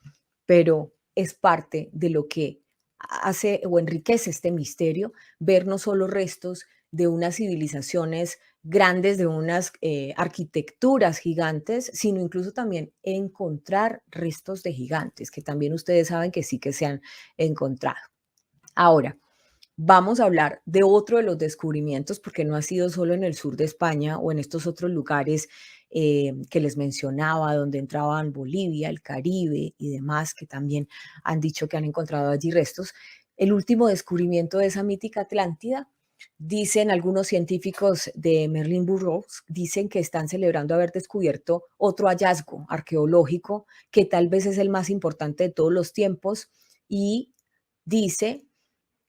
pero es parte de lo que hace o enriquece este misterio, ver no solo restos de unas civilizaciones grandes, de unas arquitecturas gigantes, sino incluso también encontrar restos de gigantes, que también ustedes saben que sí que se han encontrado. Ahora, vamos a hablar de otro de los descubrimientos, porque no ha sido solo en el sur de España o en estos otros lugares que les mencionaba, donde entraban Bolivia, el Caribe y demás, que también han dicho que han encontrado allí restos. El último descubrimiento de esa mítica Atlántida, dicen algunos científicos de Merlin-Burroughs, dicen que están celebrando haber descubierto otro hallazgo arqueológico que tal vez es el más importante de todos los tiempos y dice,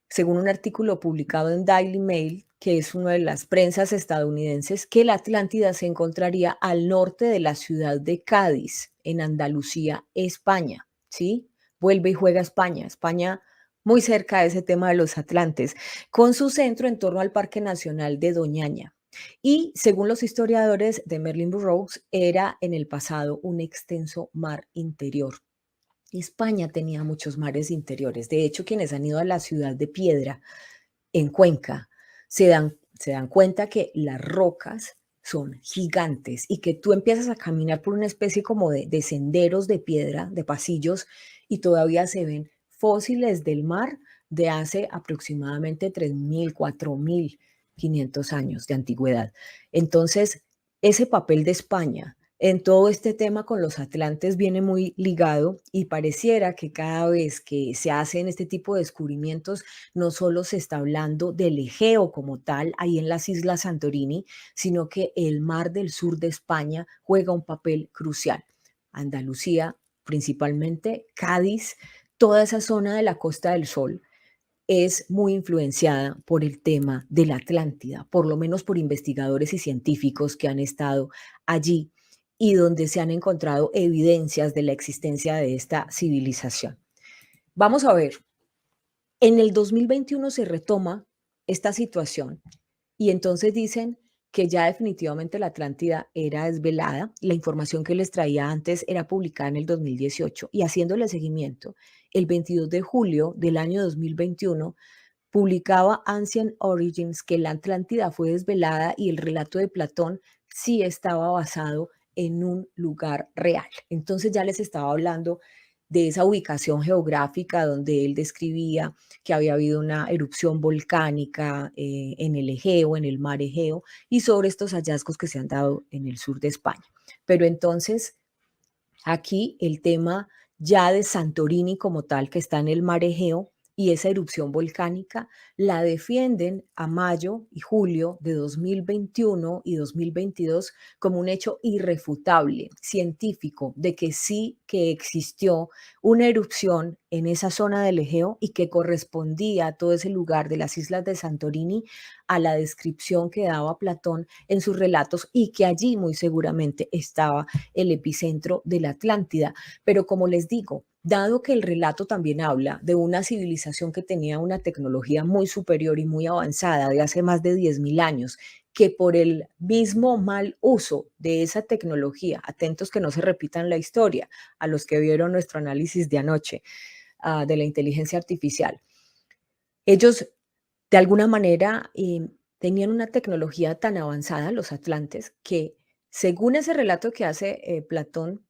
según un artículo publicado en Daily Mail, que es una de las prensas estadounidenses, que la Atlántida se encontraría al norte de la ciudad de Cádiz, en Andalucía, España, ¿sí? Vuelve y juega España, España muy cerca de ese tema de los Atlantes, con su centro en torno al Parque Nacional de Doñana. Y según los historiadores de Merlin-Burroughs, era en el pasado un extenso mar interior. España tenía muchos mares interiores. De hecho, quienes han ido a la ciudad de Piedra, en Cuenca, se dan cuenta que las rocas son gigantes y que tú empiezas a caminar por una especie como de senderos de piedra, de pasillos, y todavía se ven fósiles del mar de hace aproximadamente 3.000, 4.500 años de antigüedad. Entonces, ese papel de España en todo este tema con los atlantes viene muy ligado y pareciera que cada vez que se hacen este tipo de descubrimientos, no solo se está hablando del Egeo como tal, ahí en las Islas Santorini, sino que el mar del sur de España juega un papel crucial. Andalucía, principalmente, Cádiz, toda esa zona de la Costa del Sol es muy influenciada por el tema de la Atlántida, por lo menos por investigadores y científicos que han estado allí y donde se han encontrado evidencias de la existencia de esta civilización. Vamos a ver, en el 2021 se retoma esta situación y entonces dicen que ya definitivamente la Atlántida era desvelada. La información que les traía antes era publicada en el 2018 y haciéndole seguimiento, el 22 de julio del año 2021 publicaba Ancient Origins que la Atlántida fue desvelada y el relato de Platón sí estaba basado en un lugar real. Entonces ya les estaba hablando de esa ubicación geográfica donde él describía que había habido una erupción volcánica en el Egeo, en el mar Egeo, y sobre estos hallazgos que se han dado en el sur de España. Pero entonces, aquí el tema ya de Santorini como tal, que está en el mar Egeo, y esa erupción volcánica la defienden a mayo y julio de 2021 y 2022 como un hecho irrefutable, científico, de que sí que existió una erupción en esa zona del Egeo y que correspondía a todo ese lugar de las islas de Santorini a la descripción que daba Platón en sus relatos y que allí muy seguramente estaba el epicentro de la Atlántida. Pero como les digo, dado que el relato también habla de una civilización que tenía una tecnología muy superior y muy avanzada de hace más de 10.000 años, que por el mismo mal uso de esa tecnología, atentos que no se repitan la historia, a los que vieron nuestro análisis de anoche de la inteligencia artificial, ellos de alguna manera tenían una tecnología tan avanzada, los atlantes, que según ese relato que hace Platón,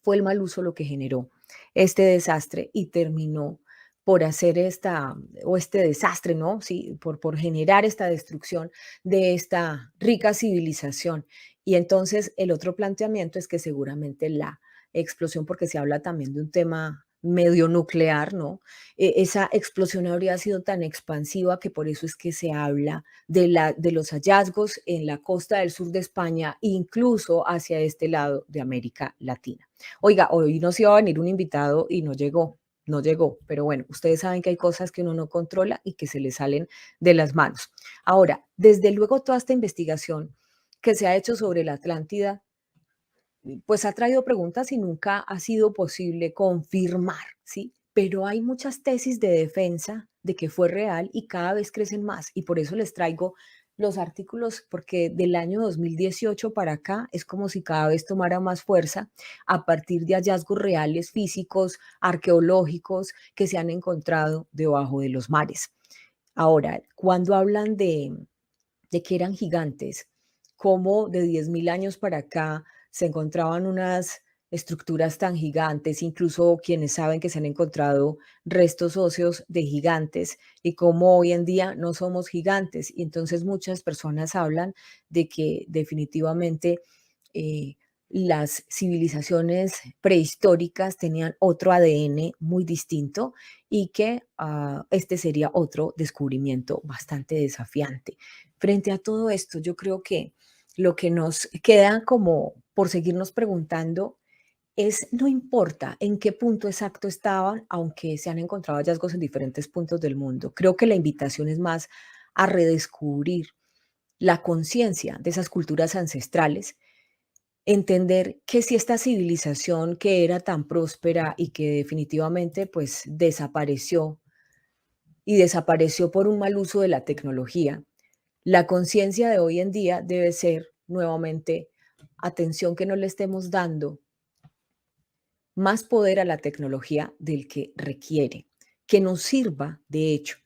fue el mal uso lo que generó este desastre y terminó por hacer este desastre, ¿no? Sí, por generar esta destrucción de esta rica civilización. Y entonces el otro planteamiento es que seguramente la explosión, porque se habla también de un tema medio nuclear, ¿no? Esa explosión habría sido tan expansiva que por eso es que se habla de los hallazgos en la costa del sur de España, incluso hacia este lado de América Latina. Oiga, hoy nos iba a venir un invitado y no llegó, pero bueno, ustedes saben que hay cosas que uno no controla y que se le salen de las manos. Ahora, desde luego toda esta investigación que se ha hecho sobre la Atlántida, pues ha traído preguntas y nunca ha sido posible confirmar, ¿sí? Pero hay muchas tesis de defensa de que fue real y cada vez crecen más. Y por eso les traigo los artículos, porque del año 2018 para acá es como si cada vez tomara más fuerza a partir de hallazgos reales, físicos, arqueológicos que se han encontrado debajo de los mares. Ahora, cuando hablan de que eran gigantes, como de 10.000 años para acá se encontraban unas estructuras tan gigantes, incluso quienes saben que se han encontrado restos óseos de gigantes y cómo hoy en día no somos gigantes. Y entonces muchas personas hablan de que definitivamente eh, las civilizaciones prehistóricas tenían otro ADN muy distinto y que este sería otro descubrimiento bastante desafiante. Frente a todo esto, yo creo que lo que nos queda como por seguirnos preguntando es, no importa en qué punto exacto estaban, aunque se han encontrado hallazgos en diferentes puntos del mundo. Creo que la invitación es más a redescubrir la conciencia de esas culturas ancestrales, entender que si esta civilización que era tan próspera y que definitivamente pues desapareció y desapareció por un mal uso de la tecnología, la conciencia de hoy en día debe ser nuevamente atención, que no le estemos dando más poder a la tecnología del que requiere, que nos sirva, de hecho,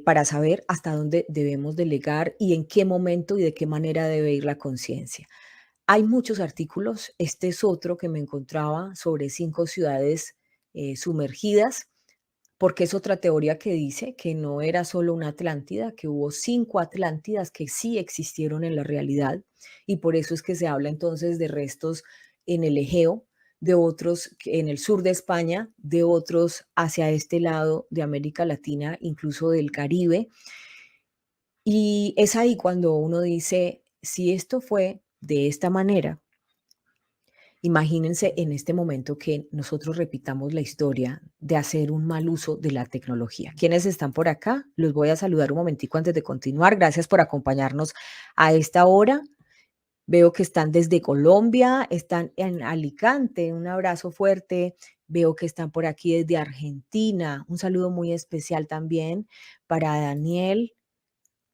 para saber hasta dónde debemos delegar y en qué momento y de qué manera debe ir la conciencia. Hay muchos artículos, este es otro que me encontraba sobre 5 ciudades sumergidas, porque es otra teoría que dice que no era solo una Atlántida, que hubo 5 Atlántidas que sí existieron en la realidad, y por eso es que se habla entonces de restos en el Egeo, de otros en el sur de España, de otros hacia este lado de América Latina, incluso del Caribe. Y es ahí cuando uno dice, si esto fue de esta manera, imagínense en este momento que nosotros repitamos la historia de hacer un mal uso de la tecnología. ¿Quiénes están por acá? Los voy a saludar un momentico antes de continuar. Gracias por acompañarnos a esta hora. Veo que están desde Colombia, están en Alicante. Un abrazo fuerte. Veo que están por aquí desde Argentina. Un saludo muy especial también para Daniel.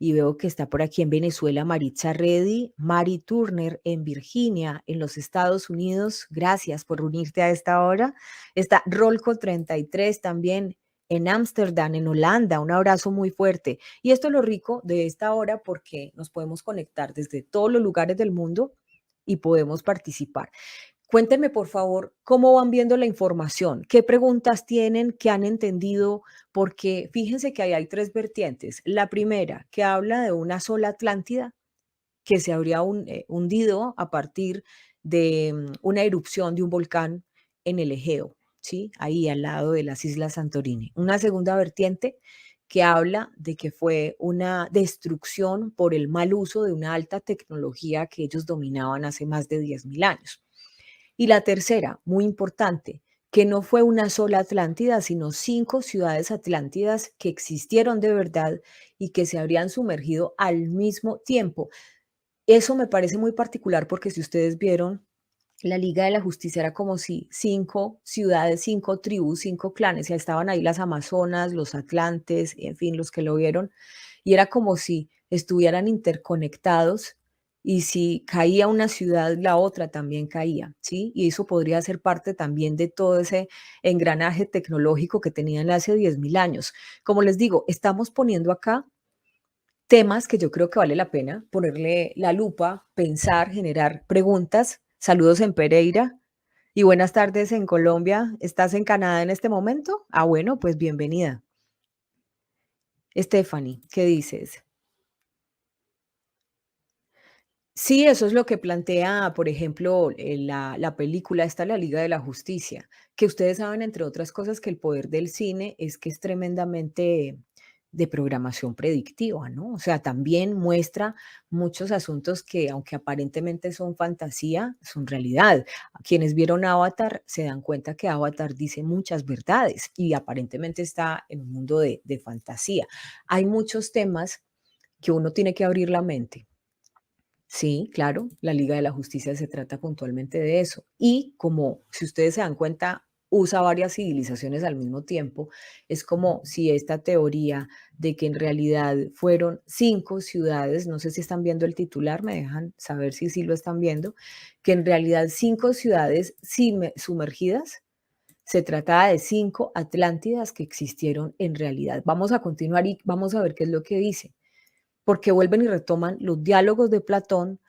Y veo que está por aquí en Venezuela Maritza Reddy, Mari Turner en Virginia, en los Estados Unidos. Gracias por unirte a esta hora. Está Rolco 33 también en Ámsterdam, en Holanda. Un abrazo muy fuerte. Y esto es lo rico de esta hora, porque nos podemos conectar desde todos los lugares del mundo y podemos participar. Cuéntenme, por favor, cómo van viendo la información, qué preguntas tienen, qué han entendido, porque fíjense que ahí hay 3 vertientes. La primera, que habla de una sola Atlántida que se habría hundido a partir de una erupción de un volcán en el Egeo, ¿sí? Ahí al lado de las Islas Santorini. Una segunda vertiente que habla de que fue una destrucción por el mal uso de una alta tecnología que ellos dominaban hace más de 10.000 años. Y la tercera, muy importante, que no fue una sola Atlántida, sino 5 ciudades atlántidas que existieron de verdad y que se habrían sumergido al mismo tiempo. Eso me parece muy particular porque si ustedes vieron, la Liga de la Justicia era como si 5 ciudades, 5 tribus, 5 clanes, ya estaban ahí las Amazonas, los Atlantes, en fin, los que lo vieron, y era como si estuvieran interconectados y si caía una ciudad, la otra también caía, ¿sí? Y eso podría ser parte también de todo ese engranaje tecnológico que tenían hace 10.000 años. Como les digo, estamos poniendo acá temas que yo creo que vale la pena ponerle la lupa, pensar, generar preguntas. Saludos en Pereira y buenas tardes en Colombia. ¿Estás en Canadá en este momento? Ah, bueno, pues bienvenida. Stephanie, ¿qué dices? Sí, eso es lo que plantea, por ejemplo, la película esta, La Liga de la Justicia, que ustedes saben, entre otras cosas, que el poder del cine es que es tremendamente de programación predictiva, ¿no? O sea, también muestra muchos asuntos que, aunque aparentemente son fantasía, son realidad. Quienes vieron Avatar se dan cuenta que Avatar dice muchas verdades y aparentemente está en un mundo de fantasía. Hay muchos temas que uno tiene que abrir la mente. Sí, claro, la Liga de la Justicia se trata puntualmente de eso. Y como, si ustedes se dan cuenta, usa varias civilizaciones al mismo tiempo, es como si esta teoría de que en realidad fueron 5 ciudades, no sé si están viendo el titular, me dejan saber si sí lo están viendo, que en realidad 5 ciudades sumergidas, se trataba de 5 Atlántidas que existieron en realidad. Vamos a continuar y vamos a ver qué es lo que dice, porque vuelven y retoman los diálogos de Platón,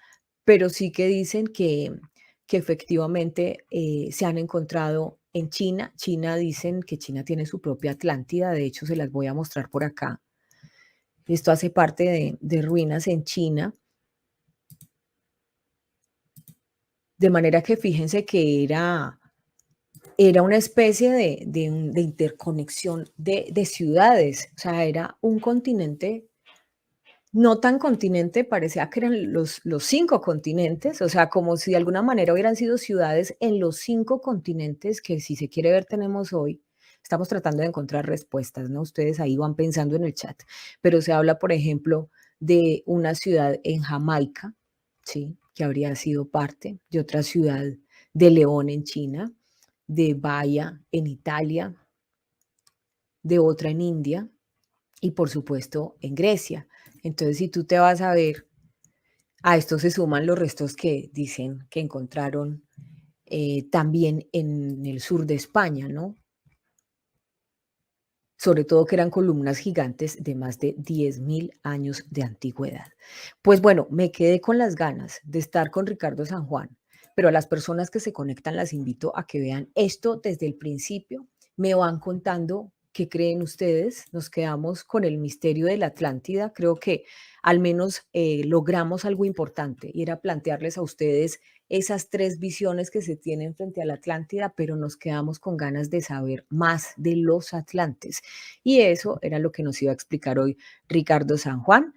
pero sí que dicen que efectivamente se han encontrado en China. China dicen que China tiene su propia Atlántida, de hecho se las voy a mostrar por acá. Esto hace parte de ruinas en China. De manera que fíjense que era una especie de interconexión de ciudades, o sea, era un continente no tan continente, parecía que eran los 5 continentes, o sea, como si de alguna manera hubieran sido ciudades en los 5 continentes que, si se quiere ver, tenemos hoy. Estamos tratando de encontrar respuestas, ¿no? Ustedes ahí van pensando en el chat, pero se habla, por ejemplo, de una ciudad en Jamaica, ¿sí? Que habría sido parte de otra ciudad de León en China, de Baia en Italia, de otra en India y, por supuesto, en Grecia. Entonces, si tú te vas a ver, a esto se suman los restos que dicen que encontraron también en el sur de España, ¿no? Sobre todo que eran columnas gigantes de más de 10.000 años de antigüedad. Pues bueno, me quedé con las ganas de estar con Ricardo San Juan, pero a las personas que se conectan las invito a que vean esto desde el principio. Me van contando qué creen ustedes. Nos quedamos con el misterio de la Atlántida. Creo que al menos logramos algo importante y era plantearles a ustedes esas 3 visiones que se tienen frente a la Atlántida, pero nos quedamos con ganas de saber más de los atlantes. Y eso era lo que nos iba a explicar hoy Ricardo San Juan.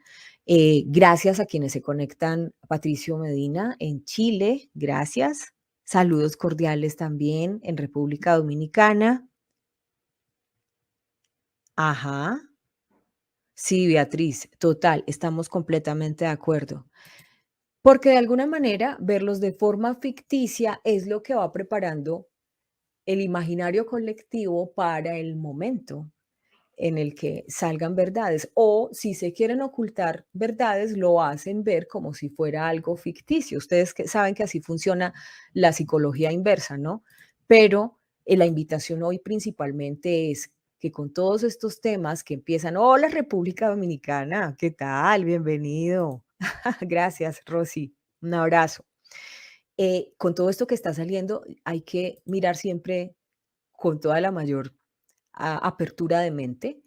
Gracias a quienes se conectan. Patricio Medina en Chile, gracias. Saludos cordiales también en República Dominicana. Ajá. Sí, Beatriz, total, estamos completamente de acuerdo. Porque de alguna manera verlos de forma ficticia es lo que va preparando el imaginario colectivo para el momento en el que salgan verdades. O si se quieren ocultar verdades, lo hacen ver como si fuera algo ficticio. Ustedes saben que así funciona la psicología inversa, ¿no? Pero la invitación hoy principalmente es que con todos estos temas que empiezan, hola República Dominicana, ¿qué tal? Bienvenido. Gracias, Rosy. Un abrazo. Con todo esto que está saliendo, hay que mirar siempre con toda la mayor apertura de mente,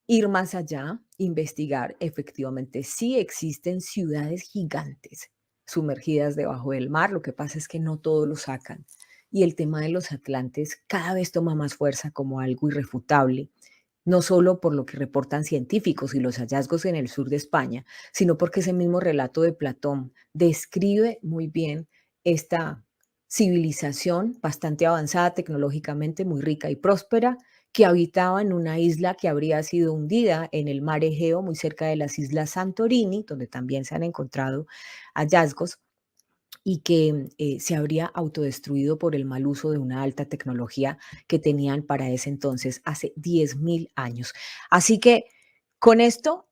ir más allá, investigar efectivamente si existen ciudades gigantes sumergidas debajo del mar. Lo que pasa es que no todos lo sacan. Y el tema de los atlantes cada vez toma más fuerza como algo irrefutable, no solo por lo que reportan científicos y los hallazgos en el sur de España, sino porque ese mismo relato de Platón describe muy bien esta civilización bastante avanzada tecnológicamente, muy rica y próspera, que habitaba en una isla que habría sido hundida en el mar Egeo, muy cerca de las islas Santorini, donde también se han encontrado hallazgos, y que se habría autodestruido por el mal uso de una alta tecnología que tenían para ese entonces, hace 10.000 años. Así que con esto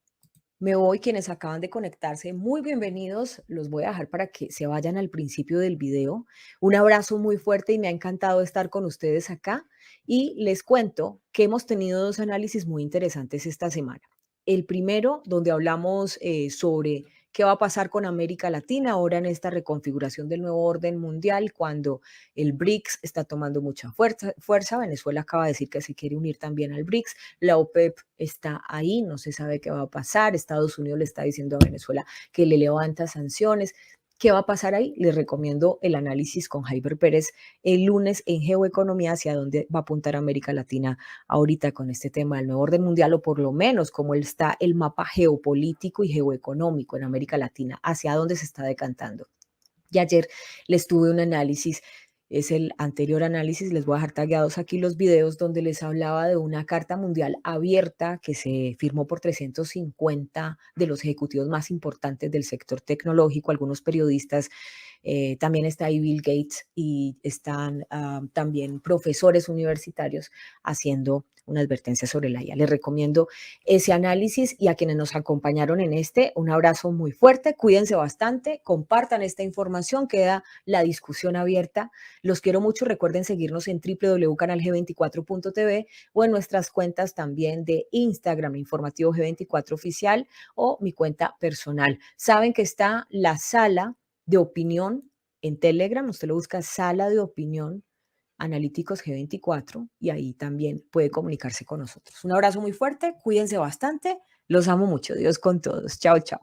me voy. Quienes acaban de conectarse, muy bienvenidos. Los voy a dejar para que se vayan al principio del video. Un abrazo muy fuerte y me ha encantado estar con ustedes acá. Y les cuento que hemos tenido dos análisis muy interesantes esta semana. El primero, donde hablamos sobre qué va a pasar con América Latina ahora en esta reconfiguración del nuevo orden mundial, cuando el BRICS está tomando mucha fuerza. Venezuela acaba de decir que se quiere unir también al BRICS. La OPEP está ahí, no se sabe qué va a pasar. Estados Unidos le está diciendo a Venezuela que le levanta sanciones. ¿Qué va a pasar ahí? Les recomiendo el análisis con Jaiber Pérez el lunes en Geoeconomía, hacia dónde va a apuntar América Latina ahorita con este tema del nuevo orden mundial, o por lo menos cómo está el mapa geopolítico y geoeconómico en América Latina, hacia dónde se está decantando. Y ayer les tuve un análisis, es el anterior análisis, les voy a dejar tagueados aquí los videos, donde les hablaba de una carta mundial abierta que se firmó por 350 de los ejecutivos más importantes del sector tecnológico, algunos periodistas. También está ahí Bill Gates y están también profesores universitarios haciendo una advertencia sobre la IA. Les recomiendo ese análisis, y a quienes nos acompañaron en un abrazo muy fuerte. Cuídense bastante, compartan esta información, queda la discusión abierta. Los quiero mucho. Recuerden seguirnos en www.canalg24.tv o en nuestras cuentas también de Instagram, Informativo G24 Oficial, o mi cuenta personal. Saben que está la sala de opinión en Telegram. Usted lo busca, Sala de Opinión Analíticos G24, y ahí también puede comunicarse con nosotros. Un abrazo muy fuerte, cuídense bastante, los amo mucho. Dios con todos. Chao, chao.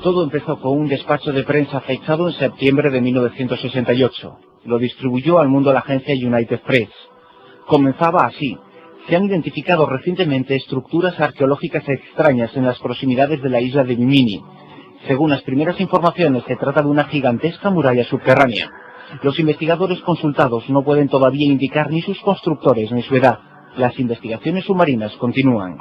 Todo empezó con un despacho de prensa fechado en septiembre de 1968. Lo distribuyó al mundo la agencia United Press. Comenzaba así. Se han identificado recientemente estructuras arqueológicas extrañas en las proximidades de la isla de Bimini. Según las primeras informaciones, se trata de una gigantesca muralla subterránea. Los investigadores consultados no pueden todavía indicar ni sus constructores ni su edad. Las investigaciones submarinas continúan.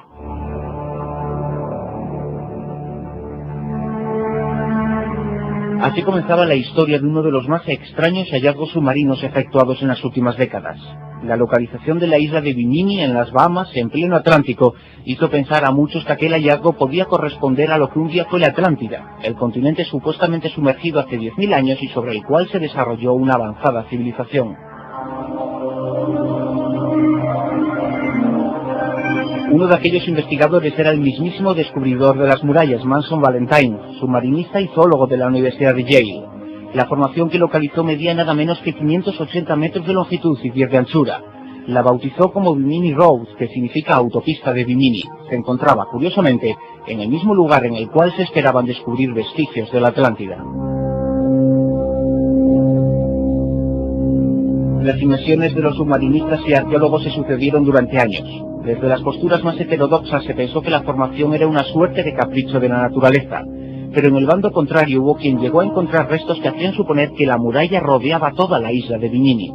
Así comenzaba la historia de uno de los más extraños hallazgos submarinos efectuados en las últimas décadas. La localización de la isla de Bimini en las Bahamas, en pleno Atlántico, hizo pensar a muchos que aquel hallazgo podía corresponder a lo que un día fue la Atlántida, el continente supuestamente sumergido hace 10.000 años y sobre el cual se desarrolló una avanzada civilización. Uno de aquellos investigadores era el mismísimo descubridor de las murallas, Manson Valentine, submarinista y zoólogo de la Universidad de Yale. La formación que localizó medía nada menos que 580 metros de longitud y 10 de anchura. La bautizó como Bimini Road, que significa autopista de Bimini. Se encontraba, curiosamente, en el mismo lugar en el cual se esperaban descubrir vestigios de la Atlántida. Las inmersiones de los submarinistas y arqueólogos se sucedieron durante años. Desde las posturas más heterodoxas se pensó que la formación era una suerte de capricho de la naturaleza, pero en el bando contrario hubo quien llegó a encontrar restos que hacían suponer que la muralla rodeaba toda la isla de Bimini.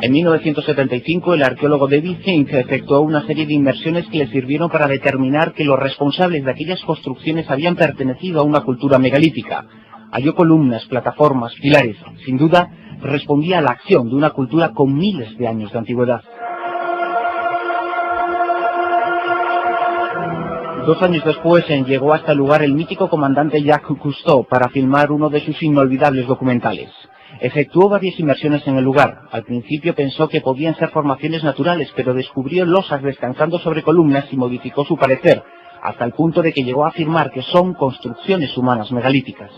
En 1975 el arqueólogo David Fink efectuó una serie de inmersiones que le sirvieron para determinar que los responsables de aquellas construcciones habían pertenecido a una cultura megalítica. Halló columnas, plataformas, pilares. Sin duda, respondía a la acción de una cultura con miles de años de antigüedad. 2 años después llegó hasta el lugar el mítico comandante Jacques Cousteau para filmar uno de sus inolvidables documentales. Efectuó varias inmersiones en el lugar. Al principio pensó que podían ser formaciones naturales, pero descubrió losas descansando sobre columnas y modificó su parecer, hasta el punto de que llegó a afirmar que son construcciones humanas megalíticas.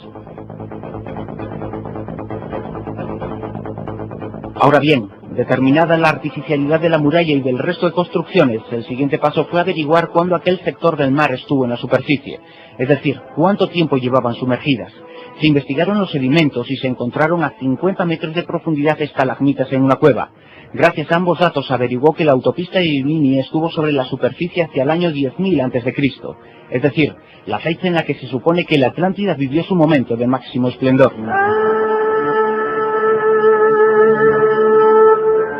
Ahora bien, determinada la artificialidad de la muralla y del resto de construcciones, el siguiente paso fue averiguar cuándo aquel sector del mar estuvo en la superficie, es decir, cuánto tiempo llevaban sumergidas. Se investigaron los sedimentos y se encontraron a 50 metros de profundidad estalagmitas en una cueva. Gracias a ambos datos averiguó que la autopista de Bimini estuvo sobre la superficie hacia el año 10.000 a.C., es decir, la fecha en la que se supone que la Atlántida vivió su momento de máximo esplendor.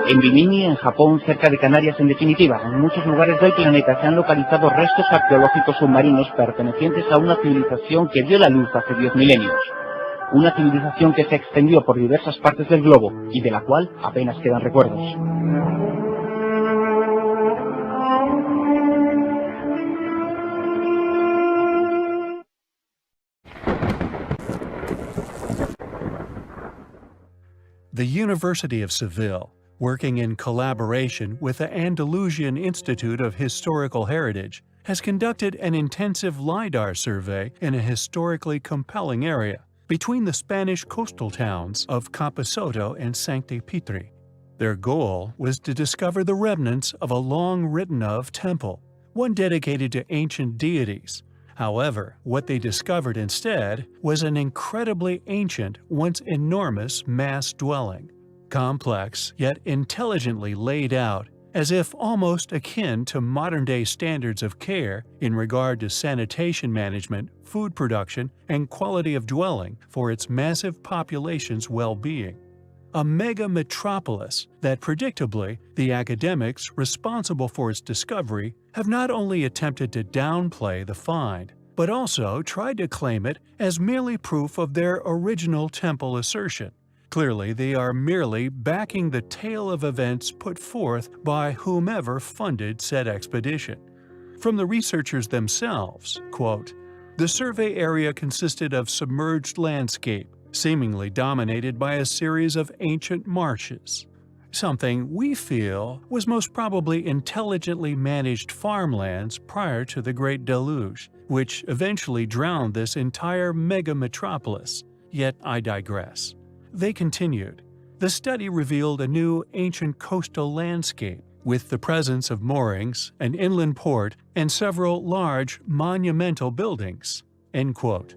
En Bimini, en Japón, cerca de Canarias en definitiva, en muchos lugares del planeta se han localizado restos arqueológicos submarinos pertenecientes a una civilización que vio la luz hace 10 milenios. Una civilización que se extendió por diversas partes del globo y de la cual apenas quedan recuerdos. The University of Seville, working in collaboration with the Andalusian Institute of Historical Heritage, has conducted an intensive LiDAR survey in a historically compelling area between the Spanish coastal towns of Camposoto and Sancti Petri. Their goal was to discover the remnants of a long written-of temple, one dedicated to ancient deities. However, what they discovered instead was an incredibly ancient, once enormous mass dwelling, complex yet intelligently laid out, as if almost akin to modern-day standards of care in regard to sanitation management, food production, and quality of dwelling for its massive population's well-being. A mega-metropolis that, predictably, the academics responsible for its discovery have not only attempted to downplay the find, but also tried to claim it as merely proof of their original temple assertion. Clearly, they are merely backing the tale of events put forth by whomever funded said expedition. From the researchers themselves, quote, "The survey area consisted of submerged landscape, seemingly dominated by a series of ancient marshes. Something we feel was most probably intelligently managed farmlands prior to the Great Deluge, which eventually drowned this entire mega-metropolis. Yet I digress." They continued, "The study revealed a new ancient coastal landscape with the presence of moorings, an inland port, and several large monumental buildings." End quote.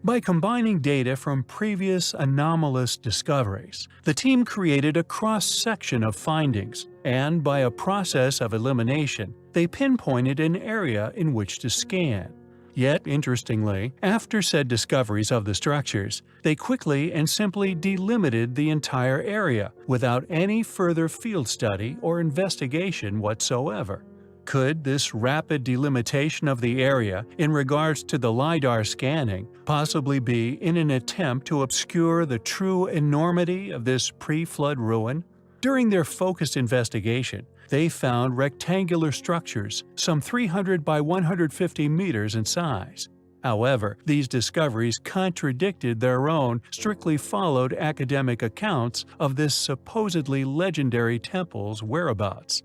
By combining data from previous anomalous discoveries, the team created a cross-section of findings, and by a process of elimination, they pinpointed an area in which to scan. Yet, interestingly, after said discoveries of the structures, they quickly and simply delimited the entire area without any further field study or investigation whatsoever. Could this rapid delimitation of the area in regards to the LiDAR scanning possibly be in an attempt to obscure the true enormity of this pre-flood ruin? During their focused investigation, they found rectangular structures some 300 by 150 meters in size. However, these discoveries contradicted their own strictly followed academic accounts of this supposedly legendary temple's whereabouts.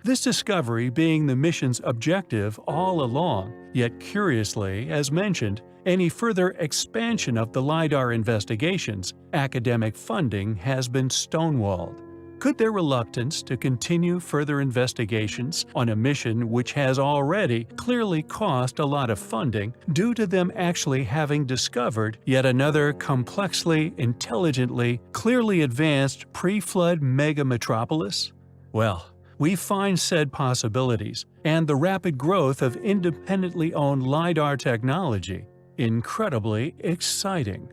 This discovery being the mission's objective all along, yet curiously, as mentioned, any further expansion of the LiDAR investigations, academic funding has been stonewalled. Could their reluctance to continue further investigations on a mission which has already clearly cost a lot of funding due to them actually having discovered yet another complexly, intelligently, clearly advanced pre-flood mega-metropolis? Well, we find said possibilities and the rapid growth of independently owned LiDAR technology incredibly exciting.